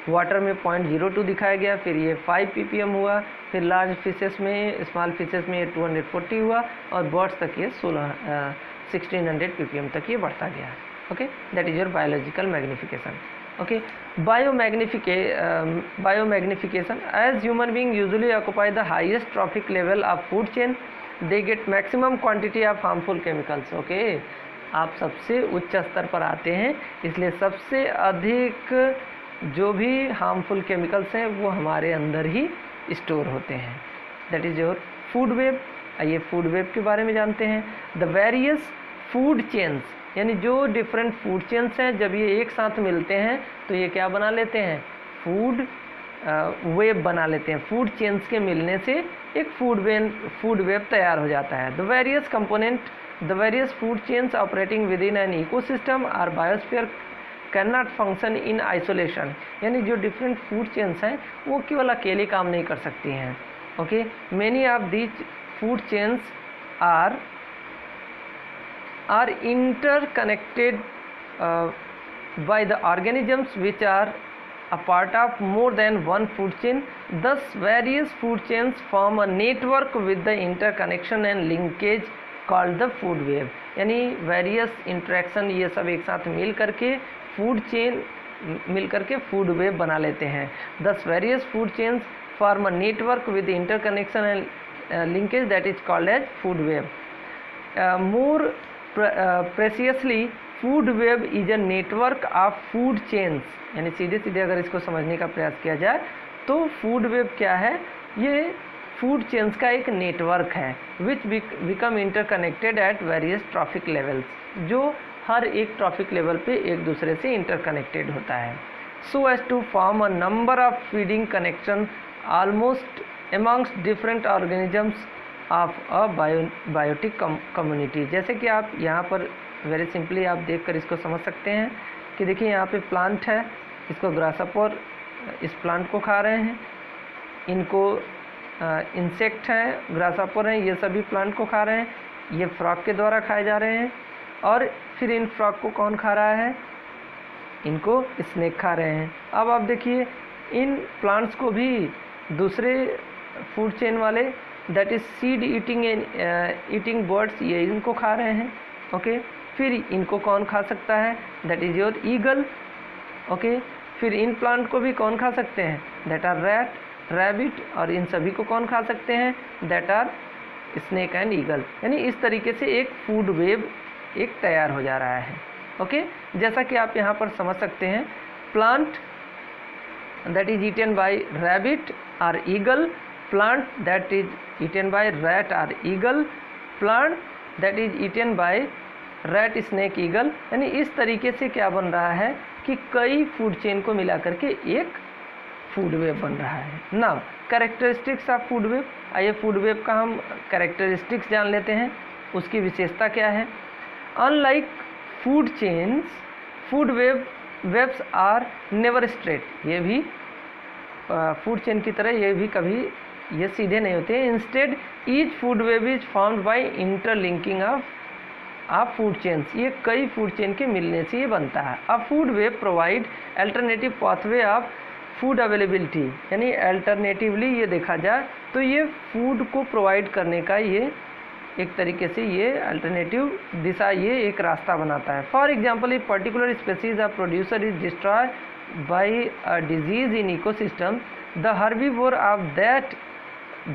वाटर में 0.02 दिखाया गया, फिर ये 5 ppm हुआ, फिर लार्ज फिशेस में, स्मॉल फिशेस में 240 हुआ और बर्ड्स तक ये 1600 ppm तक ये बढ़ता गया। Okay, that is your biological magnification. Okay, biomagnification as human being usually occupy the highest trophic level of food chain, they get maximum quantity of harmful chemicals. Okay, आप सबसे उच्च स्तर पर आते हैं, इसलिए सबसे अधिक जो भी हार्मफुल केमिकल्स हैं वो हमारे अंदर ही स्टोर होते हैं। That is your food web. आइए फूड वेब के बारे में जानते हैं। द वेरियस फूड चेन्स, यानी जो डिफरेंट फूड चेन्स हैं जब ये एक साथ मिलते हैं तो ये क्या बना लेते हैं, फूड वेब बना लेते हैं। फूड चेन्स के मिलने से एक फूड वेब तैयार हो जाता है। The various component, the various food chains operating within an ecosystem और biosphere can not function in isolation, यानी जो डिफरेंट फूड चेन्स हैं वो केवल अकेले काम नहीं कर सकती हैं। Okay, many of these food chains are are interconnected by the organisms which are a part of more than one food chain. Thus various food chains form a network with the interconnection and linkage called the food web. यानी various interaction ये सब एक साथ मिल करके food chain मिल करके food web बना लेते हैं. Thus various food chains form a network with the interconnection and linkage that is called as food web. More preciously, food web is a network of food chains. यानी सीधे सीधे अगर इसको समझने का प्रयास किया जाए तो फूड वेब क्या है, ये फूड चेन्स का एक नेटवर्क है विच become interconnected at various trophic levels, जो हर एक ट्रॉफिक लेवल पे एक दूसरे से इंटरकनेक्टेड होता है. So as to form a number of feeding connection almost amongst different organisms of a biotic community. जैसे कि आप यहाँ पर वेरी सिंपली आप देखकर इसको समझ सकते हैं कि देखिए यहाँ पे प्लांट है, इसको ग्रासहॉपर इस प्लांट को खा रहे हैं, इनको इंसेक्ट हैं, ग्रासहॉपर हैं, ये सभी प्लांट को खा रहे हैं, ये फ्रॉग के द्वारा खाए जा रहे हैं. और फिर इन फ्रॉग को कौन खा रहा है, इनको स्नेक खा रहे हैं. अब आप देखिए इन प्लांट्स को भी दूसरे फूड चेन वाले that is seed eating birds ये इनको खा रहे हैं. ओके, फिर इनको कौन खा सकता है, that is your eagle. Okay, फिर इन प्लांट को भी कौन खा सकते हैं, दैट आर रैट, रैबिट, और इन सभी को कौन खा सकते हैं, that are snake and eagle. यानी इस तरीके से एक फूड वेब एक तैयार हो जा रहा है. ओके, जैसा कि आप यहाँ पर समझ सकते हैं, plant that is eaten by rabbit or eagle, plant that is eaten by rat or eagle, plant that is eaten by rat, snake, eagle. यानी इस तरीके से क्या बन रहा है कि कई फूड चेन को मिला करके एक फूड वेब बन रहा है. Now characteristics of food web, आइए फूड वेब का हम कैरेक्टरिस्टिक्स जान लेते हैं, उसकी विशेषता क्या है. Unlike food chains, food webs are never straight. ये भी फूड चेन की तरह ये भी कभी ये सीधे नहीं होते. Instead each food web is formed by interlinking of food chains. ये कई फूड चेन के मिलने से ये बनता है. अ food web provide alternative pathway of food availability. यानी अल्टरनेटिवली ये देखा जाए तो ये फूड को प्रोवाइड करने का ये एक तरीके से ये अल्टरनेटिव दिशा, ये एक रास्ता बनाता है. For example, a particular species of producer is destroy by a disease in ecosystem, the herbivore of that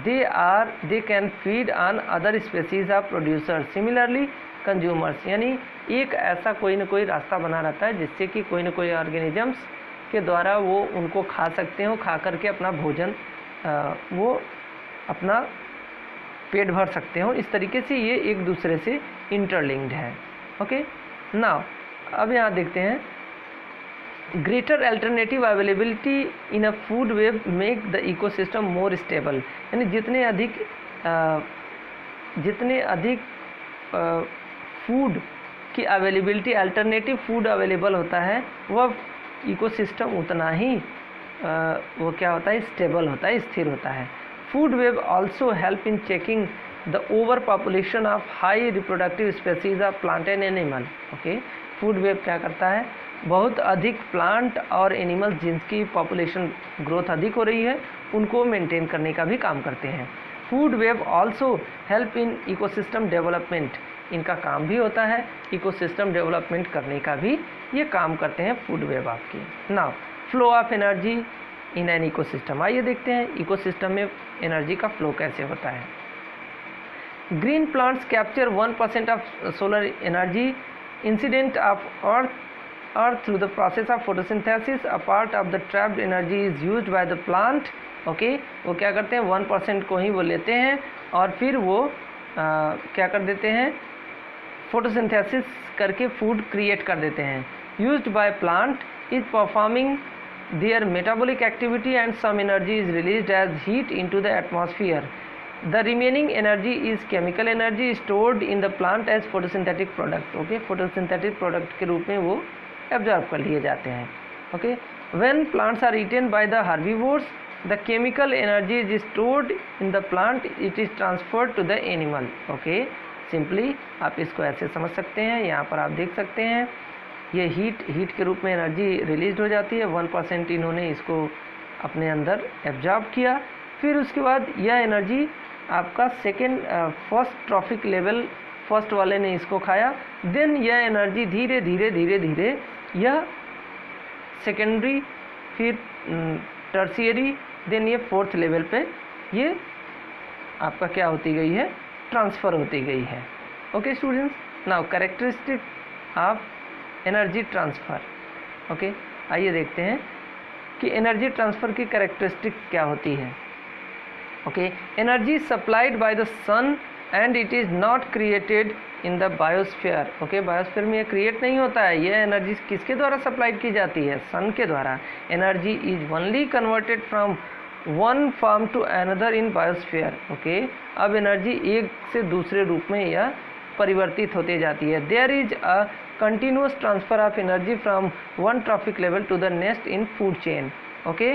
they can feed on other species of producer, similarly consumers. यानी एक ऐसा कोई ना कोई रास्ता बना रहता है जिससे कि कोई ना कोई ऑर्गेनिजम्स के द्वारा वो उनको खा सकते हो, खा करके अपना भोजन वो अपना पेट भर सकते हो. इस तरीके से ये एक दूसरे से इंटरलिंक्ड है. ओके, नाउ अब यहाँ देखते हैं, greater alternative availability in a food web make the ecosystem more stable. यानी जितने अधिक फूड की अवेलेबिलिटी, अल्टरनेटिव फूड अवेलेबल होता है, वह इकोसिस्टम उतना ही वो क्या होता है, स्टेबल होता है, स्थिर होता है. Food web also help in checking the overpopulation of high reproductive species of plant and animal. Okay, food web क्या करता है, बहुत अधिक प्लांट और एनिमल्स जिनकी पॉपुलेशन ग्रोथ अधिक हो रही है उनको मेंटेन करने का भी काम करते हैं. Food web also help in ecosystem development. इनका काम भी होता है इकोसिस्टम डेवलपमेंट करने का भी ये काम करते हैं फूड वेब आपकी. Now flow of energy in an ecosystem. आइए देखते हैं इकोसिस्टम में एनर्जी का फ्लो कैसे होता है. Green plants capture 1% of solar energy incident of earth through the process of photosynthesis. A part of the trapped energy is used by the plant. Okay, वो क्या करते हैं, 1% को ही वो लेते हैं और फिर वो क्या कर देते हैं, फोटोसिंथेसिस करके फूड क्रिएट कर देते हैं. Used by plant is performing their metabolic activity and some energy is released as heat into the atmosphere. The remaining energy is chemical energy stored in the plant as photosynthetic product. Okay, photosynthetic product के रूप में वो absorb कर लिए जाते हैं. Okay, when plants are eaten by the herbivores, the chemical energy is stored in the plant, it is transferred to the animal. Okay, simply आप इसको ऐसे समझ सकते हैं, यहाँ पर आप देख सकते हैं ये हीट के रूप में एनर्जी रिलीज हो जाती है, 1% इन्होंने इसको अपने अंदर एब्जॉर्ब किया, फिर उसके बाद यह एनर्जी आपका फर्स्ट ट्रॉफिक लेवल, फर्स्ट वाले ने इसको खाया, देन यह एनर्जी धीरे धीरे यह सेकेंडरी, फिर टर्शियरी, देन ये फोर्थ लेवल पे ये आपका क्या होती गई है, ट्रांसफ़र होती गई है। Okay students, now characteristic of energy transfer. Okay, आइए देखते हैं कि एनर्जी ट्रांसफ़र की कैरेक्टरिस्टिक क्या होती है। Okay, energy supplied by the sun and it is not created in the biosphere. Okay, biosphere में ये क्रिएट नहीं होता है, यह एनर्जी किसके द्वारा सप्लाइड की जाती है, सन के द्वारा। Energy is only converted from one form to another in biosphere. Okay, अब एनर्जी एक से दूसरे रूप में यह परिवर्तित होती जाती है। There is a continuous transfer of energy from one trophic level to the next in food chain. Okay,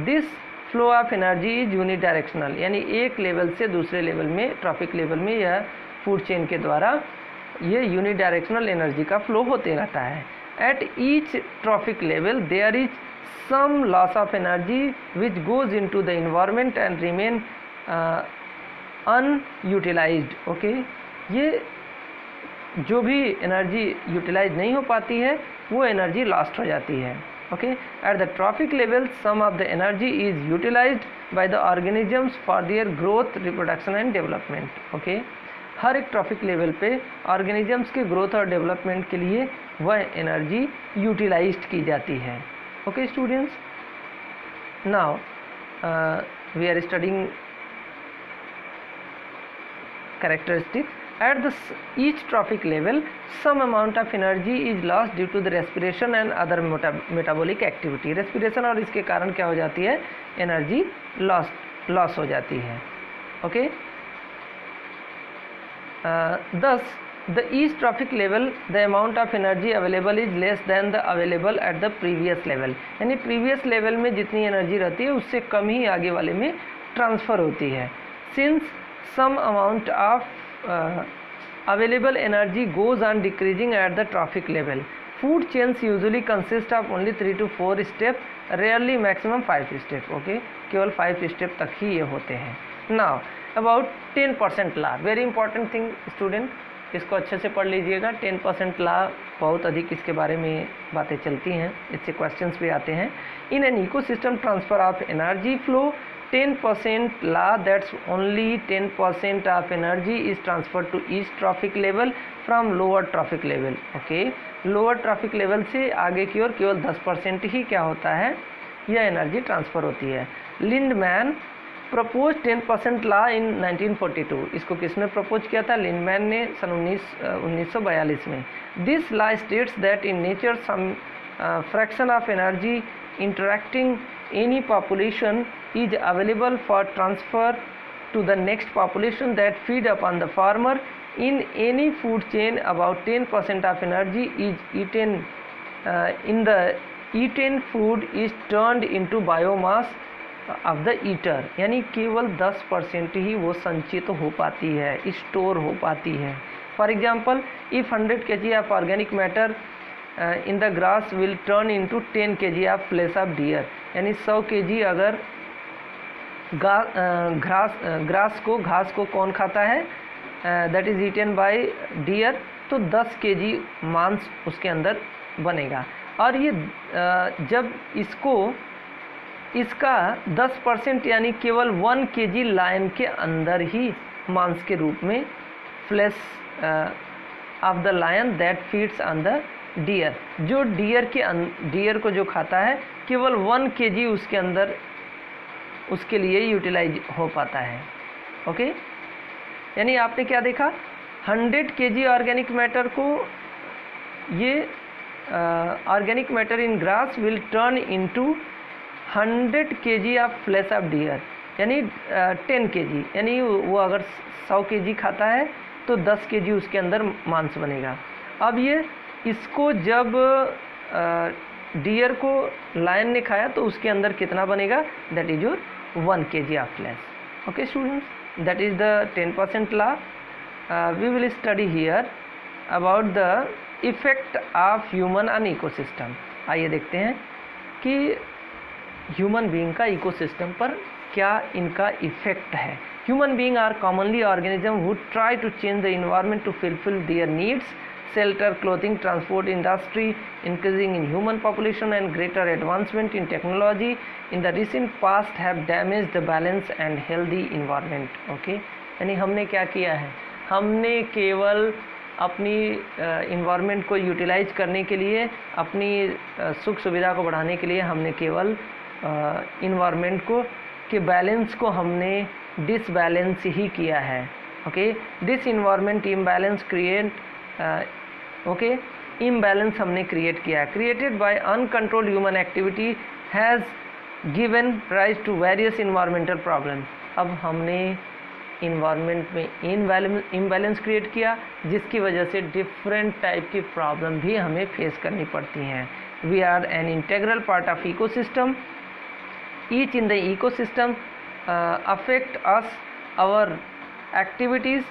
this flow of energy is unidirectional, यानी एक लेवल से दूसरे लेवल में, ट्रॉफिक लेवल में यह फूड चेन के द्वारा ये यूनिडायरेक्शनल एनर्जी का फ्लो होते रहता है। At each trophic level there is some loss of energy which goes into the environment and remain unutilised. Okay, ये जो भी एनर्जी यूटिलाइज नहीं हो पाती है वो एनर्जी लॉस्ट हो जाती है। Okay, at the trophic level some of the energy is utilised by the organisms for their growth, reproduction and development. Okay, हर एक ट्रॉफिक लेवल पे ऑर्गेनिजम्स के ग्रोथ और डेवलपमेंट के लिए वह एनर्जी यूटिलाइज्ड की जाती है। Okay students, now we are studying characteristics. At each trophic level some amount of energy is lost due to the respiration and other metabolic activity. respiration और इसके कारण क्या हो जाती है, एनर्जी लॉस हो जाती है। Okay, thus the each trophic level the amount of energy available is less than the available at the previous level, यानी प्रीवियस लेवल में जितनी एनर्जी रहती है उससे कम ही आगे वाले में ट्रांसफ़र होती है। Since some amount of available energy goes on decreasing at the trophic level, food chains usually consist of only 3 to 4 steps, rarely maximum 5 steps. Okay, केवल 5 स्टेप तक ही ये होते हैं। Now about 10% law, very important thing student, इसको अच्छे से पढ़ लीजिएगा। 10% लॉ बहुत अधिक इसके बारे में बातें चलती हैं, इससे क्वेश्चंस भी आते हैं। इन an ecosystem transfer of energy flow 10% law, that's only 10% of energy is transferred to each trophic level from lower trophic level. Okay, lower trophic level से आगे की ओर केवल 10% ही क्या होता है, यह एनर्जी ट्रांसफ़र होती है। Lindeman propose 10% law in 1942। इसको किसने प्रपोज किया था, लिंडमैन ने सन 1942 में। This law states that in nature some fraction of energy interacting any population is available for transfer to the next population that feed upon the farmer. In any food chain about 10% of energy is eaten in the eaten food is turned into biomass of the eater, यानी केवल 10% ही वो संचित हो पाती है, store हो पाती है। For example, if 100 kg of organic matter in the grass will turn into 10 kg of flesh of deer, यानी 100 kg अगर घास को कौन खाता है, that is eaten by deer, तो 10 kg मांस उसके अंदर बनेगा। और ये जब इसका 10% यानी केवल 1 kg लायन के अंदर ही मांस के रूप में, flesh of the lion that feeds on the deer, जो डियर को जो खाता है केवल 1 kg उसके अंदर उसके लिए यूटिलाइज हो पाता है। ओके, यानी आपने क्या देखा, 100 kg ऑर्गेनिक मैटर को ये organic matter in grass will turn into 100 kg of flesh of deer, यानी 10 kg, यानी वो अगर 100 kg खाता है तो 10 kg उसके अंदर मांस बनेगा। अब ये इसको जब डियर को लायन ने खाया तो उसके अंदर कितना बनेगा, that is your 1 kg of flesh. Okay students, that is the 10% law. we will study here about the effect of human on ecosystem. आइए देखते हैं कि ह्यूमन बीइंग का इकोसिस्टम पर क्या इनका इफेक्ट है. Human being are commonly organism who try to change the environment to fulfil their needs. Shelter, clothing, transport industry, increasing in human population and greater advancement in technology in the recent past have damaged the balance and healthy environment. Okay, यानी हमने क्या किया है, हमने केवल अपनी environment को utilise करने के लिए, अपनी सुख सुविधा को बढ़ाने के लिए हमने केवल इन्वायरमेंट को के बैलेंस को हमने डिसबैलेंस ही किया है. Okay, this environment imbalance create okay imbalance हमने क्रिएट किया है. Created by uncontrolled human activity has given rise to various environmental problem. अब हमने इन्वायरमेंट में इम्बैलेंस क्रिएट किया, जिसकी वजह से डिफरेंट टाइप की प्रॉब्लम भी हमें फेस करनी पड़ती हैं. We are an integral part of ecosystem. Each in the ecosystem affect us, our activities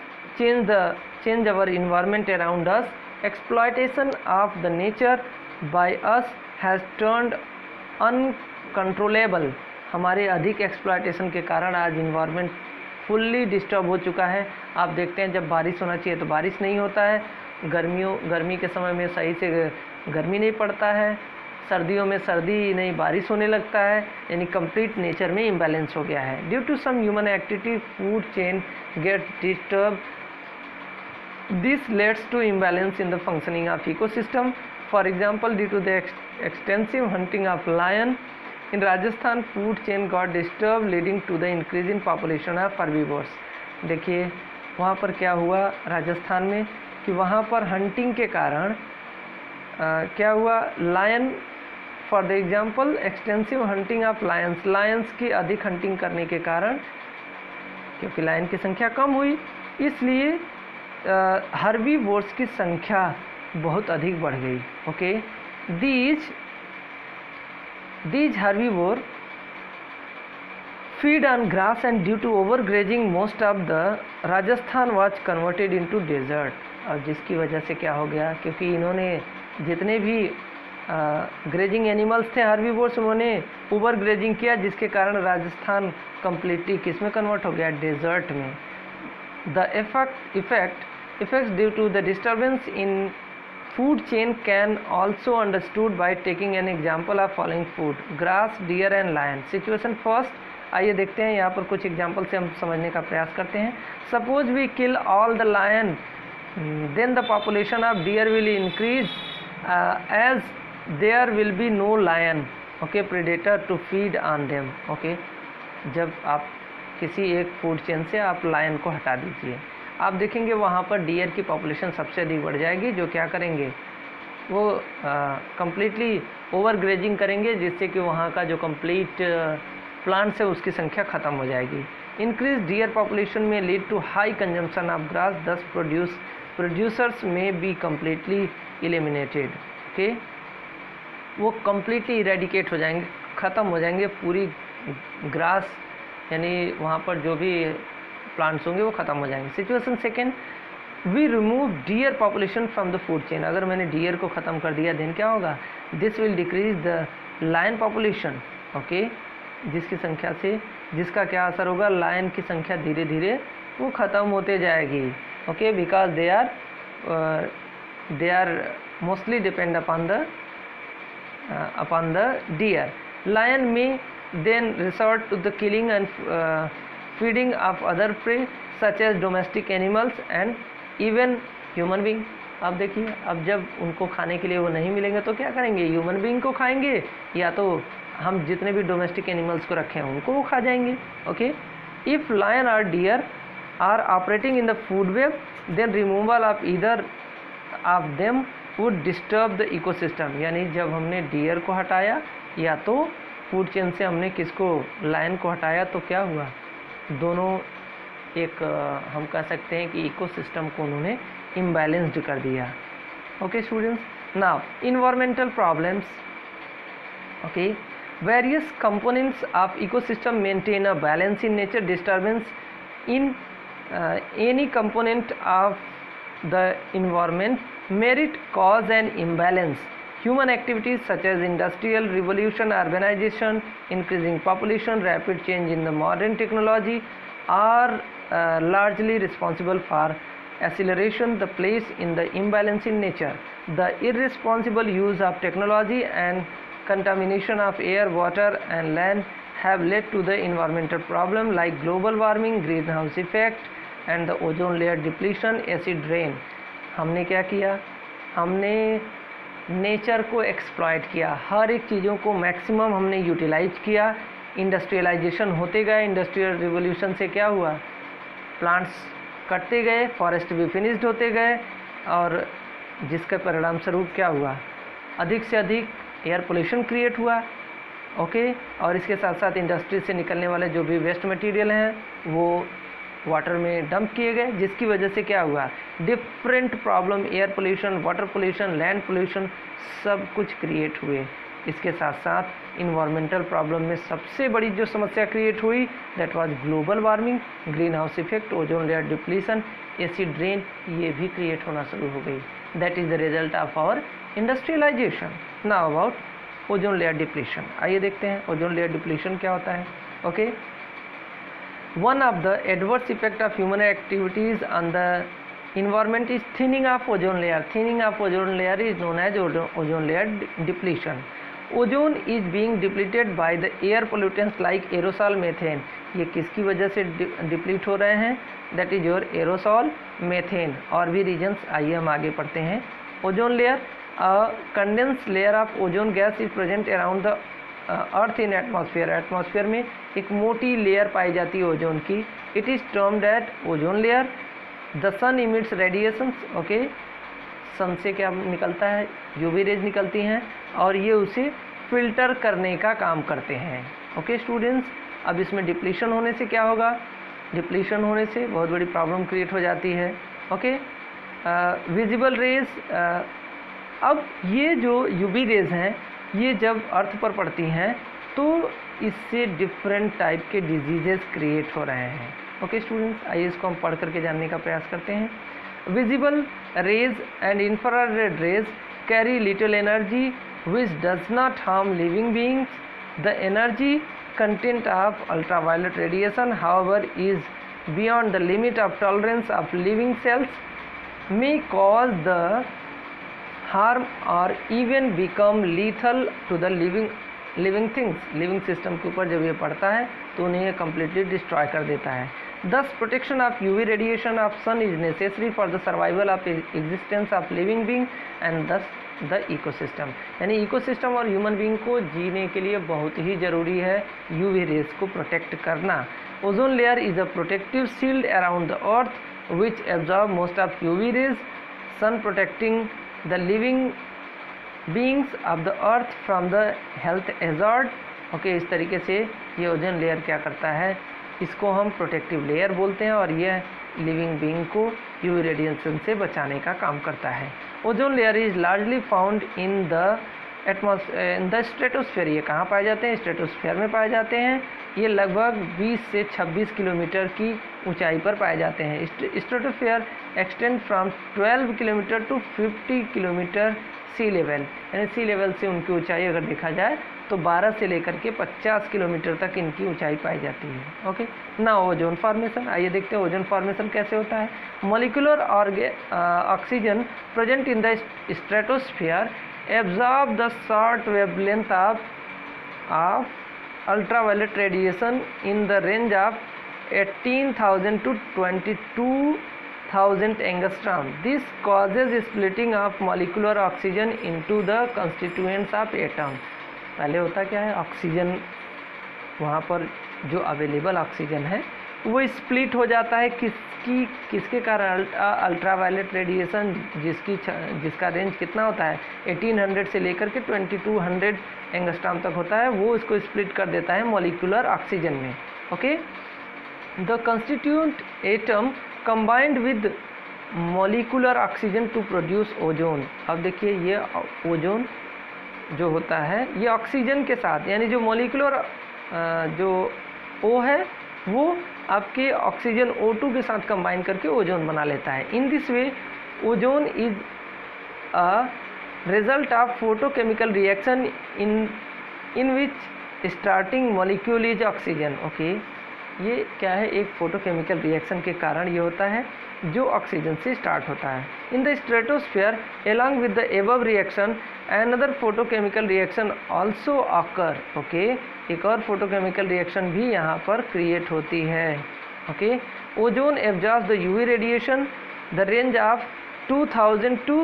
change our environment around us. Exploitation of the nature by us has turned uncontrollable. हमारे अधिक exploitation के कारण आज environment fully disturb हो चुका है. आप देखते हैं जब बारिश होना चाहिए तो बारिश नहीं होता है, गर्मी के समय में सही से गर्मी नहीं पड़ता है, सर्दियों में सर्दी नहीं बारिश होने लगता है. यानी कंप्लीट नेचर में इम्बैलेंस हो गया है. Due to some human activity food chain get disturb. This leads to imbalance in the functioning of ecosystem. For example, due to the extensive hunting of lion in Rajasthan, food chain got disturbed, leading to the increase in population of herbivores. देखिए वहाँ पर क्या हुआ राजस्थान में कि वहाँ पर hunting के कारण क्या हुआ, lion for the example extensive hunting of lions की अधिक हंटिंग करने के कारण, क्योंकि लायन की संख्या कम हुई, इसलिए हर्बीवोर्स की संख्या बहुत अधिक बढ़ गई. Okay, these herbivore feed on grass and due to overgrazing most of the Rajasthan was converted into desert. और जिसकी वजह से क्या हो गया, क्योंकि इन्होंने जितने भी ग्रेजिंग एनिमल्स थे हर्बीवोर्स, उन्होंने ओवर ग्रेजिंग किया, जिसके कारण राजस्थान कम्प्लीटली किस में कन्वर्ट हो गया, डेजर्ट में. The effects due to the disturbance in food chain can also understood by taking an example of following food: grass, deer and lion. Situation first. आइए देखते हैं यहाँ पर कुछ एग्जाम्पल से हम समझने का प्रयास करते हैं. Suppose we kill all the lion, then the population of deer will increase as there will be no lion, okay, predator to feed on them. Okay, जब आप किसी एक फूड चेन से आप लायन को हटा दीजिए, आप देखेंगे वहाँ पर डियर की पॉपुलेशन सबसे अधिक बढ़ जाएगी, जो क्या करेंगे, वो कम्प्लीटली ओवर ग्रेजिंग करेंगे, जिससे कि वहाँ का जो कंप्लीट प्लांट्स है उसकी संख्या ख़त्म हो जाएगी. Increase deer population may lead to high consumption of grass, thus producers may be completely eliminated. Okay, वो कम्प्लीटली इरेडिकेट हो जाएंगे, ख़त्म हो जाएंगे. पूरी ग्रास यानी वहाँ पर जो भी प्लांट्स होंगे वो ख़त्म हो जाएंगे. Situation second, we remove deer population from the food chain. अगर मैंने डियर को ख़त्म कर दिया, देन क्या होगा, this will decrease the lion population. Okay, जिसकी संख्या से जिसका क्या असर होगा, लायन की संख्या धीरे धीरे वो ख़त्म होते जाएगी. Okay, because they are mostly depend upon the deer. Lion may then resort to the killing and feeding of other prey such as domestic animals and even human being. अब देखिए, अब जब उनको खाने के लिए वो नहीं मिलेंगे तो क्या करेंगे, ह्यूमन बीइंग को खाएंगे, या तो हम जितने भी डोमेस्टिक एनिमल्स को रखे हैं उनको वो खा जाएंगे. ओके, इफ़ लायन और deer are operating in the food web, then removal of either of them would disturb the ecosystem. यानी जब हमने डियर को हटाया या तो फूड चेन से हमने किसको, लायन को हटाया, तो क्या हुआ, दोनों एक हम कह सकते हैं कि इकोसिस्टम को उन्होंने इम्बैलेंस्ड कर दिया. Okay students, now environmental problems. Okay, various components of ecosystem maintain a balance in nature. Disturbance in any component of the environment merit cause an imbalance. Human activities such as industrial revolution, urbanization, increasing population, rapid change in the modern technology are largely responsible for acceleration the place in the imbalance in nature. The irresponsible use of technology and contamination of air, water and land have led to the environmental problem like global warming, greenhouse effect and the ozone layer depletion, acid rain. हमने क्या किया? हमने nature को exploit किया, हर एक चीज़ों को maximum हमने यूटिलाइज किया। इंडस्ट्रियलाइजेशन होते गए, इंडस्ट्रियल रिवोल्यूशन से क्या हुआ? प्लांट्स कटते गए, फॉरेस्ट भी फिनिश्ड होते गए और जिसके परिणाम स्वरूप क्या हुआ? अधिक से अधिक एयर पोल्यूशन क्रिएट हुआ। ओके, और इसके साथ साथ इंडस्ट्री से निकलने वाले जो भी वेस्ट मटेरियल हैं वो वाटर में डंप किए गए, जिसकी वजह से क्या हुआ? Different problem, air pollution, water pollution, land pollution, सब कुछ क्रिएट हुए। इसके साथ साथ इन्वायरमेंटल प्रॉब्लम में सबसे बड़ी जो समस्या क्रिएट हुई that was global warming, green house effect, ozone layer depletion, acid rain, ये भी क्रिएट होना शुरू हो गई। That is the result of our industrialisation. Now about ozone layer depletion, आइए देखते हैं ओजोन लेयर डिप्लीशन क्या होता है। Okay, one of the adverse effect of human activities on the environment is thinning of ozone layer. Thinning of ozone layer is known as ozone layer depletion. Ozone is being depleted by the air pollutants like aerosol methane. ये किसकी वजह से deplete हो रहे हैं? That is your aerosol methane. और भी reasons, आइए हम आगे पढ़ते हैं। Ozone layer, condense layer of ozone gas is present around the earth in atmosphere. Atmosphere में एक मोटी लेयर पाई जाती है ओजोन की। It is termed as ozone layer. The sun emits radiations. Okay, sun से क्या निकलता है? यूवी रेज निकलती हैं और ये उसे फिल्टर करने का काम करते हैं। ओके स्टूडेंट्स, अब इसमें डिप्लीशन होने से क्या होगा? डिप्लीशन होने से बहुत बड़ी प्रॉब्लम क्रिएट हो जाती है। ओके, विजिबल रेज, अब ये जो यूवी रेज हैं ये जब अर्थ पर पड़ती हैं तो इससे डिफरेंट टाइप के डिजीजेस क्रिएट हो रहे हैं। ओके स्टूडेंट्स, आइए इसको हम पढ़ करके जानने का प्रयास करते हैं। Visible raise and infrared rays carry little energy which does not harm living beings. The energy content of ultraviolet radiation however is beyond the limit of tolerance of living cells may cause the harm or even become lethal to the living things. Living system के ऊपर जब ये पड़ता है तो उन्हें ये completely destroy कर देता है। Thus protection of UV radiation of sun is necessary for the survival of existence of living being and thus the ecosystem. यानी इकोसिस्टम और ह्यूमन बींग को जीने के लिए बहुत ही ज़रूरी है यूवी रेज को प्रोटेक्ट करना। Ozone layer is a protective shield around the earth which absorb most of UV rays, सन protecting the living beings of the earth from the health hazard. Okay, इस तरीके से ये ओजोन लेयर क्या करता है? इसको हम प्रोटेक्टिव लेयर बोलते हैं और ये लिविंग बीइंग को यूवी रेडिएशन से बचाने का काम करता है। Ozone layer is largely found in the stratosphere. ये कहाँ पाए जाते हैं? स्ट्रेटोस्फेयर में पाए जाते हैं। ये लगभग 20 से 26 किलोमीटर की ऊंचाई पर पाए जाते हैं। Stratosphere extend from 12 kilometre to 50 kilometre sea level, यानी सी लेवल से उनकी ऊंचाई अगर देखा जाए तो 12 से लेकर के 50 किलोमीटर तक इनकी ऊंचाई पाई जाती है। ओके, ना ओजोन फॉर्मेशन, आइए देखते हैं ओजोन फॉर्मेशन कैसे होता है। Molecular oxygen present in the stratosphere absorb the short wavelength of ultraviolet radiation in the range of 18,000 to 22,000 angstrom. This causes splitting of molecular oxygen into the constituents of atom. पहले होता क्या है? Oxygen, वहाँ पर जो available oxygen है वो split हो जाता है। किसके कारण? अल्ट्रावायलेट रेडिएशन जिसका रेंज कितना होता है? 1800 से लेकर के 2200 एंगस्ट्रॉम तक होता है, वो इसको स्प्लिट कर देता है मॉलिक्यूलर ऑक्सीजन में। Okay, the constituent atom combined with molecular oxygen to produce ozone. अब देखिए ये ओजोन जो होता है ये ऑक्सीजन के साथ, यानी जो मॉलिक्यूलर जो O है वो आपके ऑक्सीजन O2 के साथ कंबाइन करके ओजोन बना लेता है। In this way ozone is a result of photochemical reaction in which starting molecule is oxygen. Okay, ये क्या है, एक फोटोकेमिकल रिएक्शन के कारण ये होता है जो ऑक्सीजन से स्टार्ट होता है। In the stratosphere along with the above reaction another photochemical reaction also occur. Okay, एक और फोटोकेमिकल रिएक्शन भी यहाँ पर क्रिएट होती है। Okay, ozone absorbs the UV radiation the range of 2000 to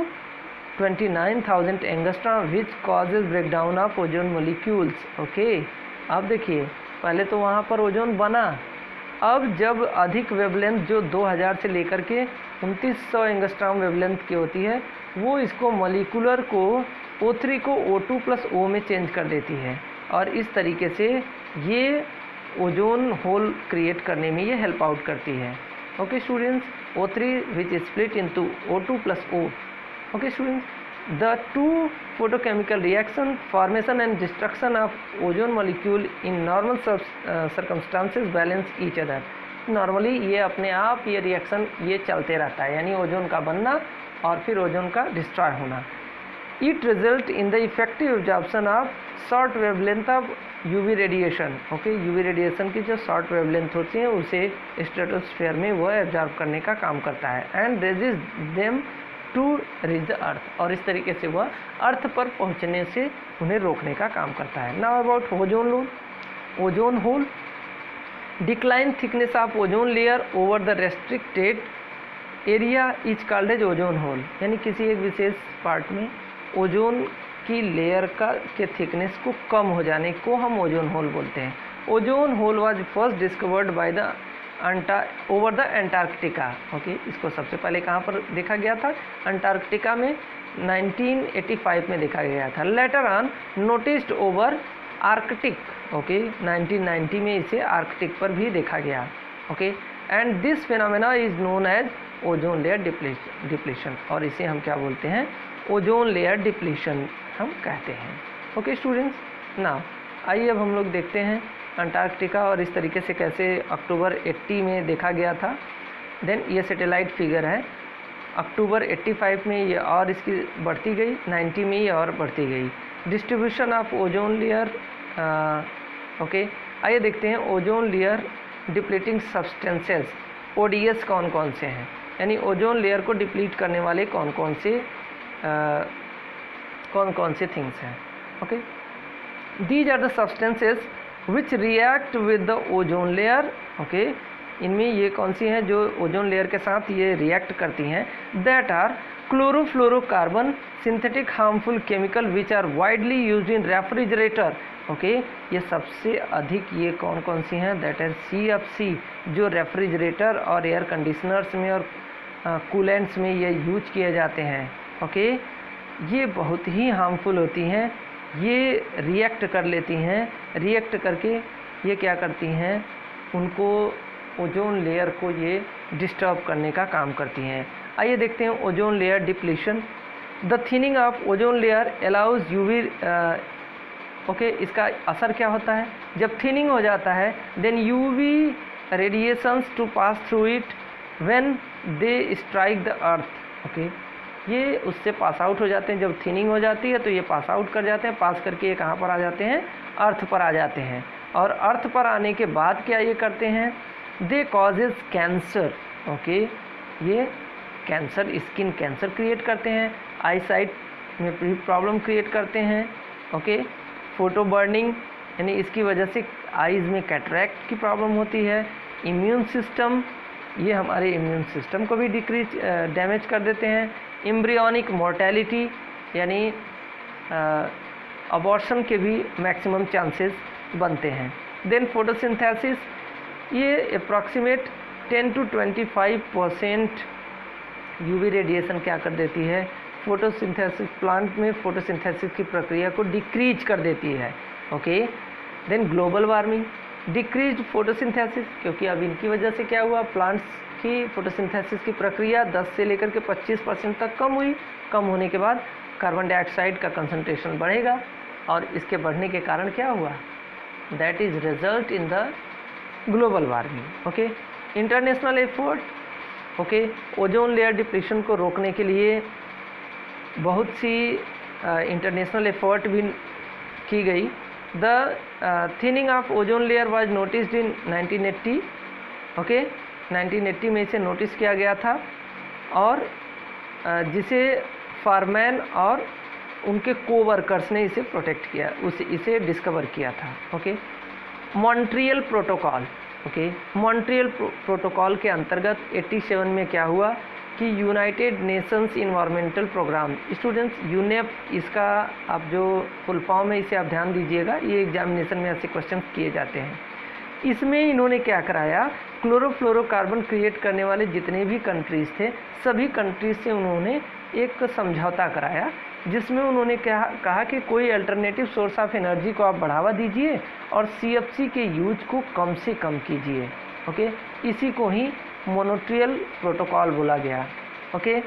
29,000 angstrom which causes breakdown of ozone molecules. Okay, अब देखिए, पहले तो वहाँ पर ओजोन बना, अब जब अधिक वेवलेंथ जो 2000 से लेकर के 2900 एंगस्ट्रॉम वेवलेंथ की होती है, वो इसको मॉलिक्यूलर को O3 को O2+O में चेंज कर देती है, और इस तरीके से ये ओजोन होल क्रिएट करने में ये हेल्प आउट करती है। Okay students, O3 which is split into O2+O। Okay students, the two photochemical reaction formation and destruction of ozone molecule in normal circumstances balance each other। Normally ये अपने आप ये reaction ये चलते रहता है, यानी ओजोन का बनना और फिर ओजोन का डिस्ट्रॉय होना। It result in the effective absorption of short wavelength of UV radiation. Okay, UV radiation की जो शॉर्ट वेवलेंथ होती है उसे स्ट्रेटोस्फीयर में वो एब्जॉर्ब करने का काम करता है। And resist them to reach the earth, और इस तरीके से वह अर्थ पर पहुंचने से उन्हें रोकने का काम करता है। Now about ozone hole decline thickness of ozone layer over the restricted area is called as ozone hole. यानी किसी एक विशेष पार्ट में ओजोन की लेयर के थिकनेस को कम हो जाने को हम ओजोन होल बोलते हैं। Ozone hole was first discovered by the over the Antarctica. Okay, इसको सबसे पहले कहाँ पर देखा गया था? अंटार्कटिका में 1985 में देखा गया था। Later on noticed over Arctic. Okay, 1990 में इसे आर्कटिक पर भी देखा गया। Okay, and this phenomena is known as ozone layer depletion, और इसे हम क्या बोलते हैं? ओजोन लेयर डिप्लीशन हम कहते हैं। ओके स्टूडेंट्स, नाउ आइए अब हम लोग देखते हैं अंटार्कटिका और इस तरीके से कैसे अक्टूबर 80 में देखा गया था। देन ये सैटेलाइट फिगर है, अक्टूबर 85 में ये और इसकी बढ़ती गई, 90 में ये और बढ़ती गई। Distribution of ozone layer. Okay, आइए देखते हैं ozone layer depleting substances ODS कौन कौन से हैं, यानी ओजोन लेयर को डिप्लीट करने वाले कौन कौन से थिंग्स हैं। Okay, these are the substances which react with the ozone layer. Okay, इनमें ये कौन सी हैं जो ओजोन लेयर के साथ ये रिएक्ट करती हैं? That are chlorofluorocarbon, synthetic harmful chemical which are widely used in refrigerator. Okay, ये सबसे अधिक ये कौन कौन सी हैं? दैट आर CFC, जो रेफ्रिजरेटर और एयर कंडीशनर्स में और कूलेंट्स में ये यूज किए जाते हैं। ओके, ये बहुत ही हार्मफुल होती हैं, ये रिएक्ट कर लेती हैं, रिएक्ट करके ये क्या करती हैं? उनको ओजोन लेयर को ये डिस्टर्ब करने का काम करती हैं। आइए देखते हैं ozone layer depletion. The thinning of ozone layer allows UV. Okay, इसका असर क्या होता है? जब थिनिंग हो जाता है then UV radiations to pass through it when they strike the earth. Okay, ये उससे पास आउट हो जाते हैं। जब थिनिंग हो जाती है तो ये पास आउट कर जाते हैं, पास करके ये कहाँ पर आ जाते हैं? अर्थ पर आ जाते हैं। और अर्थ पर आने के बाद क्या ये करते हैं? दे कॉजेज कैंसर। ओके, ये कैंसर, स्किन कैंसर क्रिएट करते हैं, आई साइट में भी प्रॉब्लम क्रिएट करते हैं। ओके, फोटो बर्निंग, यानी इसकी वजह से आइज़ में कैटरैक्ट की प्रॉब्लम होती है। इम्यून सिस्टम, ये हमारे इम्यून सिस्टम को भी डैमेज कर देते हैं। एम्ब्रियोनिक मोर्टेलिटी, यानी अबॉर्शन के भी मैक्सिमम चांसेस बनते हैं। देन फोटोसिंथेसिस, ये अप्रॉक्सीमेट 10 to 25% यूवी रेडिएशन क्या कर देती है? फोटोसिंथेसिस, प्लांट में फोटोसिंथेसिस की प्रक्रिया को डिक्रीज कर देती है। Okay, then global warming, decrease photosynthesis, क्योंकि अब इनकी वजह से क्या हुआ? प्लांट्स की फोटोसिंथेसिस की प्रक्रिया 10 से लेकर के 25% तक कम हुई। कम होने के बाद कार्बन डाइऑक्साइड का कंसंट्रेशन बढ़ेगा, और इसके बढ़ने के कारण क्या हुआ? That is result in the global warming. Okay, international effort, okay, ozone layer depression को रोकने के लिए बहुत सी इंटरनेशनल एफर्ट भी की गई। The thinning of ozone layer was noticed in 1980। Okay, 1980 में इसे नोटिस किया गया था और जिसे फारमैन और उनके कोवर्कर्स ने इसे प्रोटेक्ट किया, इसे डिस्कवर किया था। Okay, Montreal protocol. Okay, Montreal protocol के अंतर्गत 87 में क्या हुआ कि United Nations environmental programme, students UNEP इसका आप जो फुल फॉर्म है इसे आप ध्यान दीजिएगा, ये एग्जामिनेशन में ऐसे क्वेश्चन किए जाते हैं। इसमें इन्होंने क्या कराया, क्लोरोफ्लोरोकार्बन क्रिएट करने वाले जितने भी कंट्रीज़ थे सभी कंट्रीज से उन्होंने एक समझौता कराया, जिसमें उन्होंने कहा कि कोई अल्टरनेटिव सोर्स ऑफ एनर्जी को आप बढ़ावा दीजिए और CFC के यूज को कम से कम कीजिए। ओके, इसी को ही मॉन्ट्रियल प्रोटोकॉल बोला गया। ओके,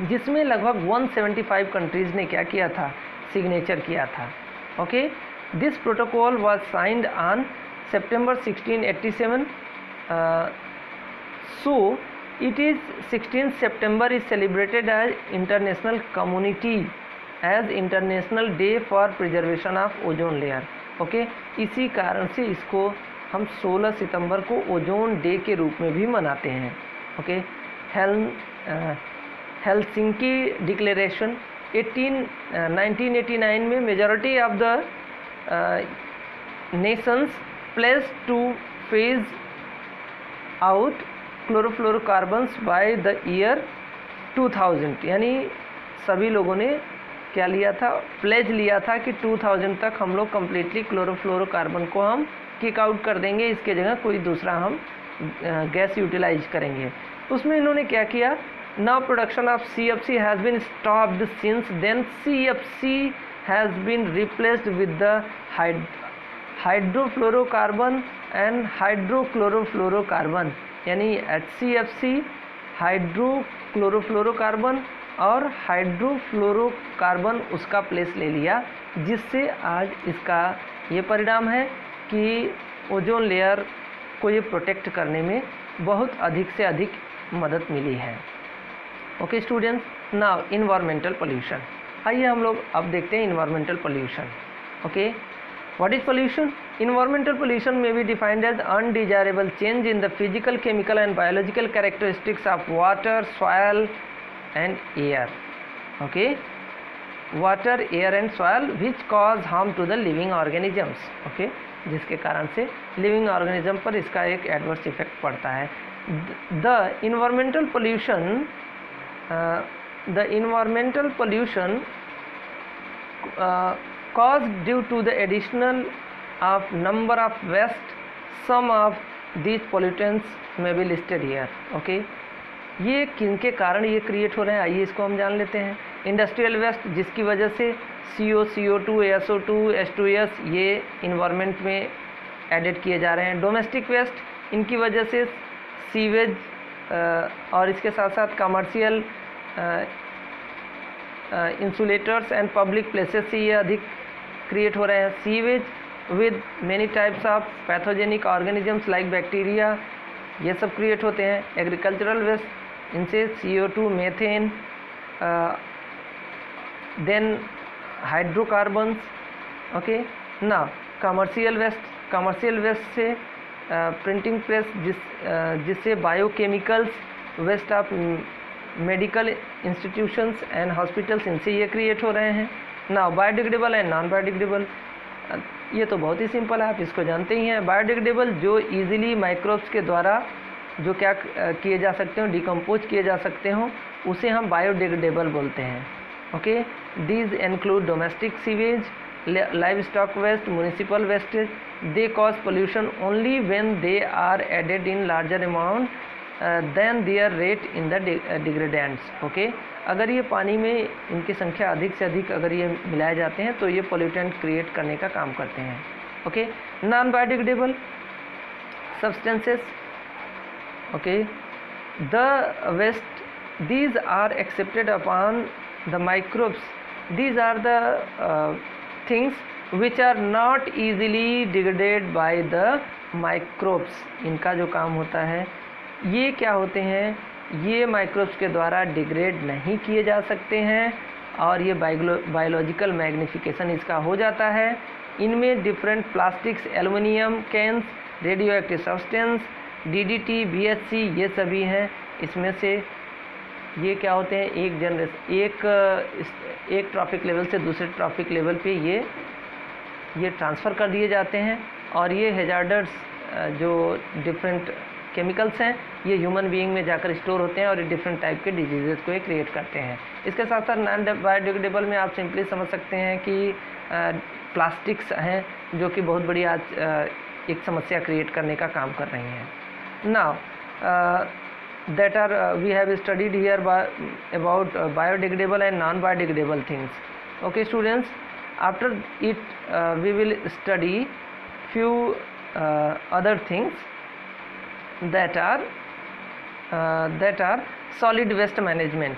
जिसमें लगभग 175 कंट्रीज़ ने क्या किया था, सिग्नेचर किया था। Okay, this protocol was signed on September 1687. So it is 16th September is celebrated as International Community as International Day for Preservation of Ozone Layer. Okay, इसी कारण से इसको हम 16 सितंबर को ओजोन डे के रूप में भी मनाते हैं। ओके, हेलसिंकी डिक्लेरेशन 1989 में majority of the Nations place two phase out chlorofluorocarbons by the year 2000, यानी सभी लोगों ने क्या लिया था, प्लेज लिया था कि 2000 तक हम लोग कम्प्लीटली क्लोरोफ्लोरोकार्बन को हम किक आउट कर देंगे, इसके जगह कोई दूसरा हम गैस यूटिलाइज करेंगे। उसमें इन्होंने क्या किया, now production of CFC has been stopped since then CFC has been replaced with the hydrofluorocarbon and hydrochlorofluorocarbon, यानी HCFC हाइड्रोक्लोरोफ्लोरोकार्बन और हाइड्रोफ्लोरोकार्बन उसका प्लेस ले लिया, जिससे आज इसका ये परिणाम है कि ओजोन लेयर को ये प्रोटेक्ट करने में बहुत अधिक से अधिक मदद मिली है। Okay students, now environmental pollution. आइए हम लोग अब देखते हैं environmental pollution. Okay, what is pollution? Environmental pollution may be defined as undesirable change in the physical, chemical and biological characteristics of water, soil and air. Okay, water, air and soil which cause harm to the living organisms. Okay, जिसके कारण से living organism पर इसका एक adverse effect पड़ता है। The environmental pollution caused due to the additional of number of waste. Some of these pollutants may be listed here. Okay, ये किनके कारण ये क्रिएट हो रहे हैं, आइए इसको हम जान लेते हैं। इंडस्ट्रियल वेस्ट, जिसकी वजह से CO, CO2, SO2, H2S ये इन्वायरमेंट में एडेड किए जा रहे हैं। डोमेस्टिक वेस्ट, इनकी वजह से सीवेज और इसके साथ साथ commercial insulators and public places से ये अधिक क्रिएट हो रहे हैं। Sewage with many types of pathogenic organisms like bacteria, ये सब क्रिएट होते हैं। एग्रीकल्चरल वेस्ट, इनसे CO2, methane, then hydrocarbons. Okay, ना कमर्शियल वेस्ट से प्रिंटिंग प्रेस, जिससे biochemicals, waste of medical institutions and hospitals, इनसे ये क्रिएट हो रहे हैं। ना बायोडिग्रेडेबल एंड नॉन बायोडिग्रेडेबल, ये तो बहुत ही सिंपल है, आप इसको जानते ही हैं। बायोडिग्रेडेबल जो इजीली माइक्रोब्स के द्वारा जो क्या किए जा सकते हो, डिकम्पोज किए जा सकते हो, उसे हम बायोडिग्रेडेबल बोलते हैं। Okay, these include domestic sewage, livestock waste, municipal wastage. They cause pollution only when they are added in larger amount than their rate in the degradants. Okay, अगर ये पानी में इनकी संख्या अधिक से अधिक अगर ये मिलाए जाते हैं तो ये पोल्यूटेंट क्रिएट करने का काम करते हैं। Okay, non biodegradable substances. Okay, the waste, these are accepted upon the microbes. These are the things which are not easily degraded by the microbes, इनका जो काम होता है, ये क्या होते हैं, ये माइक्रोब्स के द्वारा डिग्रेड नहीं किए जा सकते हैं और ये बायोलॉजिकल मैग्निफिकेशन इसका हो जाता है। इनमें different plastics, aluminium cans, radioactive substance, DDT, BHC, ये सभी हैं। इसमें से ये क्या होते हैं, एक ट्रॉफिक लेवल से दूसरे ट्रॉफिक लेवल पे ये ट्रांसफ़र कर दिए जाते हैं और ये हैजार्डस जो डिफरेंट केमिकल्स हैं ये ह्यूमन बीइंग में जाकर स्टोर होते हैं और ये डिफरेंट टाइप के डिजीज़ को ये क्रिएट करते हैं। इसके साथ साथ नॉन बायोडिग्रेडेबल में आप सिंपली समझ सकते हैं कि प्लास्टिक्स हैं जो कि बहुत बड़ी आज एक समस्या क्रिएट करने का काम कर रही हैं। Now that are we have studied here about biodegradable and non-biodegradable things. Okay students, after it we will study few other things that are solid waste management.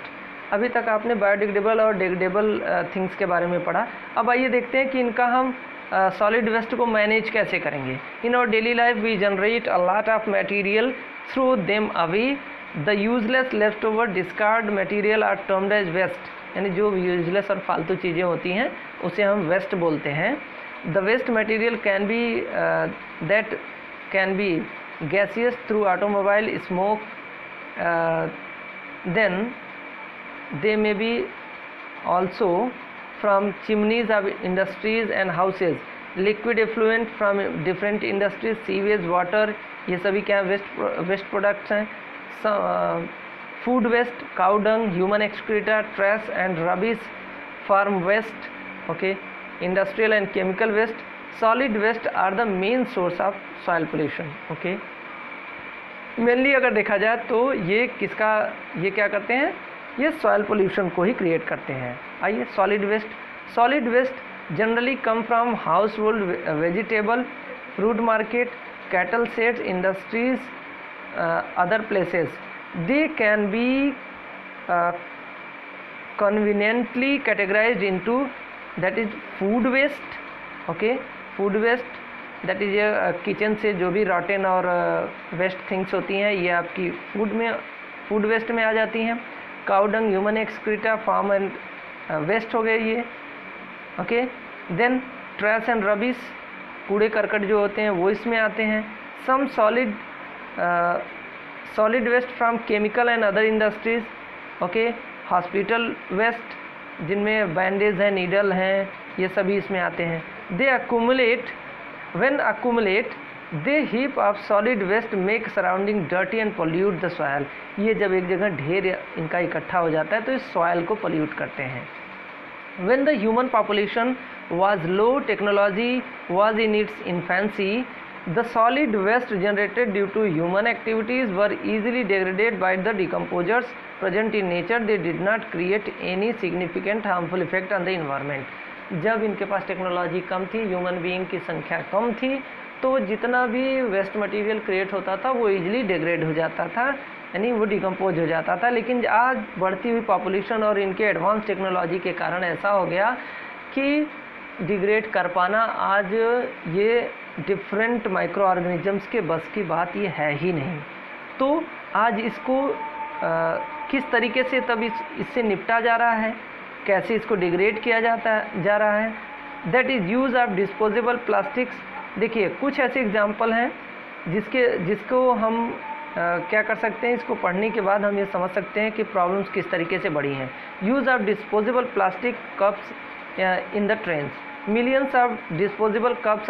अभी तक आपने बायोडिग्रेडेबल और डिग्रेडेबल थिंग्स के बारे में पढ़ा। अब आइए देखते हैं कि इनका हम सॉलिड वेस्ट को मैनेज कैसे करेंगे। In our daily life we generate a lot of material, throw them away. The useless left over discard material are termed as waste, यानी जो यूजलेस और फालतू चीज़ें होती हैं उसे हम वेस्ट बोलते हैं। The waste material can be gaseous through automobile smoke, then they may be also from chimneys of industries and houses, liquid effluent from different industries, sewage, water, ये सभी क्या वेस्ट प्रोडक्ट्स हैं। Food waste, cow dung, human excreta, trash and rubbish, farm waste, okay, industrial and chemical waste. Solid waste are the main source of soil pollution. Okay, mainly अगर देखा जाए तो ये क्या करते हैं, ये सॉइल पोल्यूशन को ही क्रिएट करते हैं। आइए solid waste generally come from household vegetable, fruit market, cattle sheds, industries, other places. They can be conveniently categorized into, that is food waste. Okay, food waste, that is kitchen से जो भी रॉटन और waste things होती हैं ये आपकी food waste में आ जाती हैं। Cow dung, human excreta, farm and waste हो गए ये। Okay, then trash and rubbish, कूड़े करकट जो होते हैं वो इसमें आते हैं। Some solid waste from chemical and other industries. Okay, hospital waste जिनमें बैंडेज हैं, नीडल हैं, ये सभी इसमें आते हैं। They accumulate the heap of solid waste make surrounding dirty and pollute the soil. ये जब एक जगह ढेर इनका इकट्ठा हो जाता है तो इस सॉयल को पोल्यूट करते हैं। When the human population was low, technology was in its infancy, the solid waste generated due to human activities were easily degraded by the decomposers present in nature. They did not create any significant harmful effect on the environment. जब इनके पास technology कम थी, human being की संख्या कम थी, तो जितना भी waste material create होता था वो इजीली डिग्रेड हो जाता था, यानी वो डिकम्पोज हो जाता था। लेकिन आज बढ़ती हुई पॉपुलेशन और इनके एडवांस टेक्नोलॉजी के कारण ऐसा हो गया कि डिग्रेड कर पाना आज ये डिफरेंट माइक्रो ऑर्गेनिजम्स के बस की बात ये है ही नहीं। तो आज इसको किस तरीके से तब इससे निपटा जा रहा है, कैसे इसको डिग्रेड किया जा रहा है, that is use of disposable plastics. देखिए कुछ ऐसे एग्जाम्पल हैं जिसको हम क्या कर सकते हैं, इसको पढ़ने के बाद हम ये समझ सकते हैं कि प्रॉब्लम्स किस तरीके से बढ़ी हैं। Use of disposable plastic cups in the trains, millions of disposable cups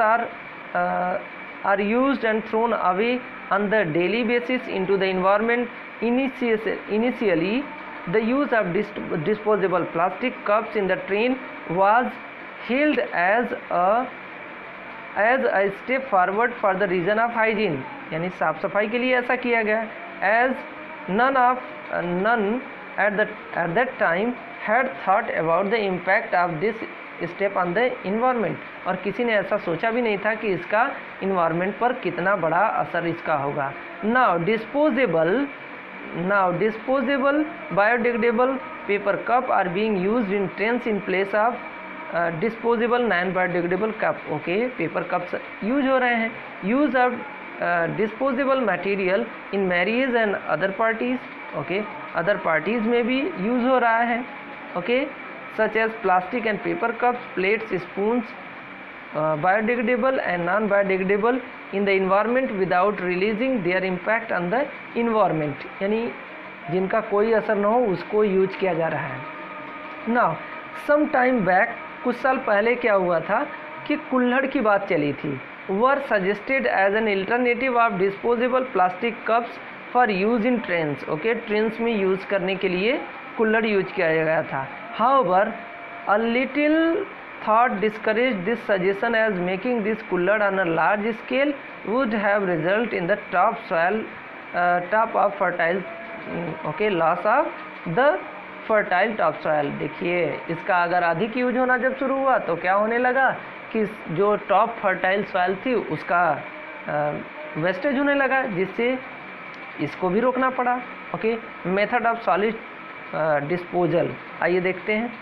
are used and thrown away on the daily basis into the environment. Initially, the use of disposable plastic cups in the train was hailed as a step forward for the reason of hygiene, यानी साफ सफाई के लिए ऐसा किया गया। As none at that time had thought about the impact of this step on the environment, और किसी ने ऐसा सोचा भी नहीं था कि इसका इन्वायरमेंट पर कितना बड़ा असर इसका होगा। Now disposable biodegradable paper cup are being used in trains in place of disposable non biodegradable cup, okay, paper cups use हो रहे हैं. Use of disposable material in marriage and other parties, okay, other parties में भी use हो रहा है, okay, such as plastic and paper cups, plates, spoons, biodegradable and non-biodegradable in the environment without releasing their impact on the environment, यानी जिनका कोई असर न हो उसको यूज किया जा रहा है. नाउ सम टाइम बैक, कुछ साल पहले क्या हुआ था कि कुल्हड़ की बात चली थी. Were suggested as an alternative of disposable plastic cups for use in trains, okay, trains में यूज करने के लिए कुल्हड़ यूज किया गया था. However a little thought discouraged this suggestion as making this kullad on a large scale would have result in the top of fertile, okay, loss of the fertile topsoil. देखिए इसका अगर अधिक यूज होना जब शुरू हुआ तो क्या होने लगा कि जो टॉप फर्टाइल सॉइल थी उसका वेस्टेज होने लगा, जिससे इसको भी रोकना पड़ा. Okay, method of solid disposal आइए देखते हैं,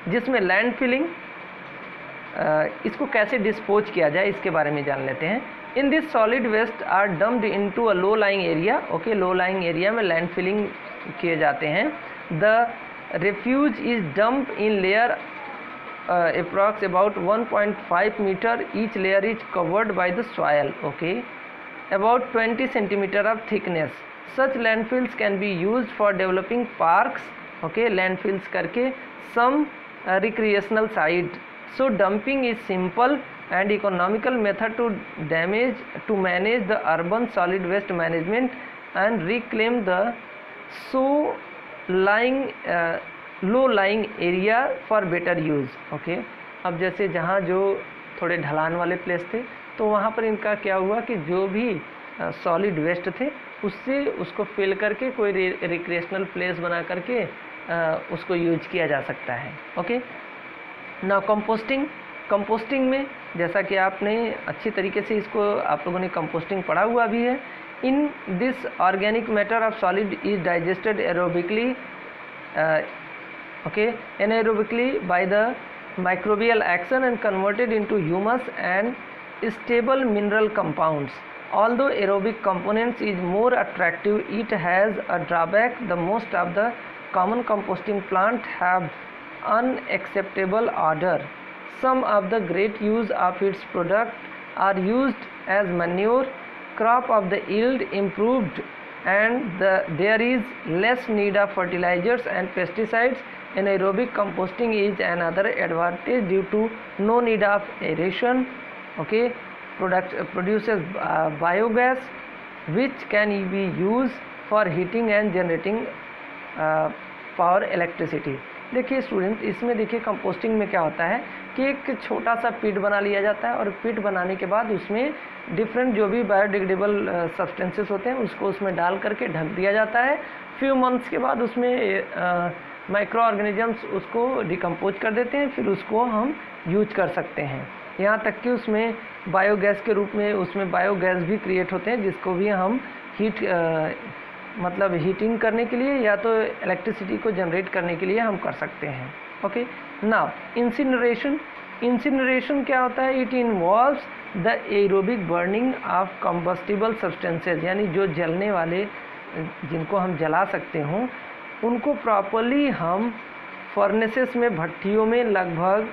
जिसमें लैंड फिलिंग, इसको कैसे डिस्पोज किया जाए इसके बारे में जान लेते हैं. In this solid waste are dumped into a low lying area, okay, low lying area में लैंड फिलिंग किए जाते हैं. The refuse is dump in layer approx about 1.5 metre, each layer is covered by the soil, okay, about 20 centimetre of thickness. Such landfills can be used for developing parks, okay, landfills करके some recreational site. So dumping is simple and economical method to manage the urban solid waste management and reclaim the low lying area for better use. Okay, अब जैसे जहाँ जो थोड़े ढलान वाले place थे तो वहाँ पर इनका क्या हुआ कि जो भी सॉलिड वेस्ट थे उससे उसको फिल करके कोई रिक्रिएशनल प्लेस बना करके उसको यूज किया जा सकता है. ओके, ना कंपोस्टिंग में जैसा कि आपने अच्छी तरीके से इसको आप लोगों ने कंपोस्टिंग पढ़ा हुआ भी है. In this organic matter of solid is digested aerobically, okay, anaerobically by the microbial action and converted into humus and stable mineral compounds. Although aerobic components is more attractive, it has a drawback. The most of the common composting plant have unacceptable odor. Some of the great use of its product are used as manure. Crop of the yield improved and there is less need of fertilizers and pesticides. Anaerobic composting is another advantage due to no need of aeration. Okay, produces biogas which can be used for heating and generating power electricity. देखिए student, इसमें देखिए composting में क्या होता है कि एक छोटा सा पिट बना लिया जाता है और पिट बनाने के बाद उसमें डिफरेंट जो भी बायोडिग्रेडेबल सब्सटेंसेस होते हैं उसको उसमें डाल करके ढक दिया जाता है. फ्यू मंथ्स के बाद उसमें माइक्रो ऑर्गेनिजम्स उसको डिकम्पोज कर देते हैं, फिर उसको हम यूज कर सकते हैं. यहाँ तक कि उसमें बायोगैस के रूप में उसमें बायोगैस भी क्रिएट होते हैं, जिसको भी हम मतलब हीटिंग करने के लिए या तो इलेक्ट्रिसिटी को जनरेट करने के लिए हम कर सकते हैं. ओके, नाउ इंसिनरेशन क्या होता है? It involves the aerobic burning of combustible substances, यानी जो जलने वाले जिनको हम जला सकते हों उनको प्रॉपरली हम फर्नेसेस में, भट्टियों में लगभग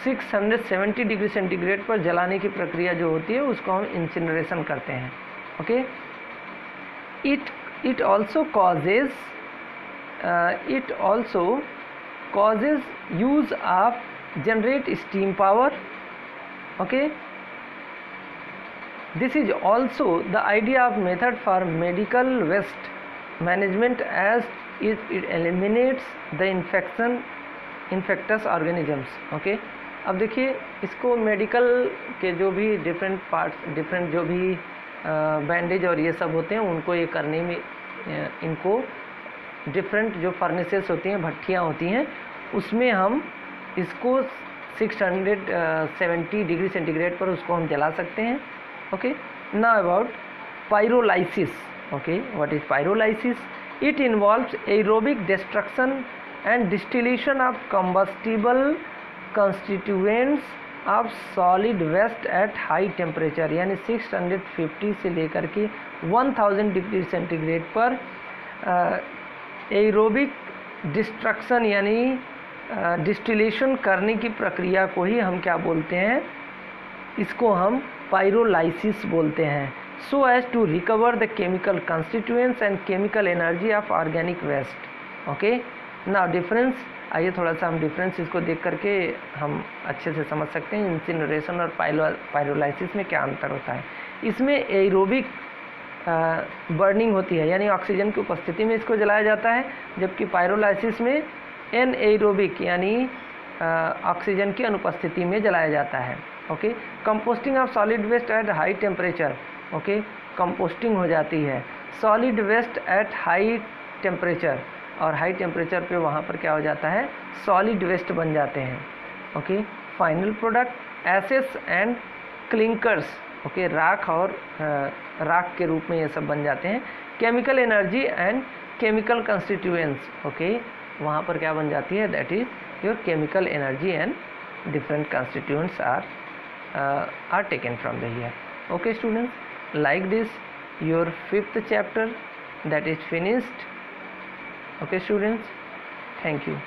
670 डिग्री सेंटीग्रेड पर जलाने की प्रक्रिया जो होती है उसको हम इंसिनरेशन करते हैं. Okay, it also causes use of generate steam power. Okay, this is also the idea of method for medical waste management as it eliminates the infectious organisms. Okay, अब देखिए इसको मेडिकल के जो भी डिफरेंट पार्ट्स, डिफरेंट जो भी bandage और ये सब होते हैं उनको ये करने में इनको डिफरेंट जो फर्नेसेस होती हैं, भट्टियाँ होती हैं, उसमें हम इसको 670 डिग्री सेंटीग्रेड पर उसको हम जला सकते हैं. Okay, now about pyrolysis. Okay, what is pyrolysis? It involves aerobic destruction and distillation of combustible constituents of solid waste at high temperature, यानी 650 से लेकर के 1000 डिग्री सेंटीग्रेड पर एरोबिक डिस्ट्रक्शन यानी डिस्टिलेशन करने की प्रक्रिया को ही हम क्या बोलते हैं, इसको हम पायरोलाइसिस बोलते हैं। So as to recover the chemical constituents and chemical energy of organic waste. Okay, now difference, आइए थोड़ा सा हम डिफरेंस इसको देख करके हम अच्छे से समझ सकते हैं इंसिनरेशन और पायरोलाइसिस में क्या अंतर होता है। इसमें एरोबिक बर्निंग होती है, यानी ऑक्सीजन की उपस्थिति में इसको जलाया जाता है, जबकि पायरोलाइसिस में एनएरोबिक यानी ऑक्सीजन की अनुपस्थिति में जलाया जाता है। Okay, composting of solid waste at high temperature. Okay, composting हो जाती है solid waste at high temperature, और हाई टेम्परेचर पे वहाँ पर क्या हो जाता है, सॉलिड वेस्ट बन जाते हैं। Okay, final product ashes and clinkers. Okay, राख और राख के रूप में ये सब बन जाते हैं। Chemical energy and chemical constituents. Okay, वहाँ पर क्या बन जाती है, that is your chemical energy and different constituents are taken from the here. Okay students, like this your 5th chapter that is finished. Okay students, thank you.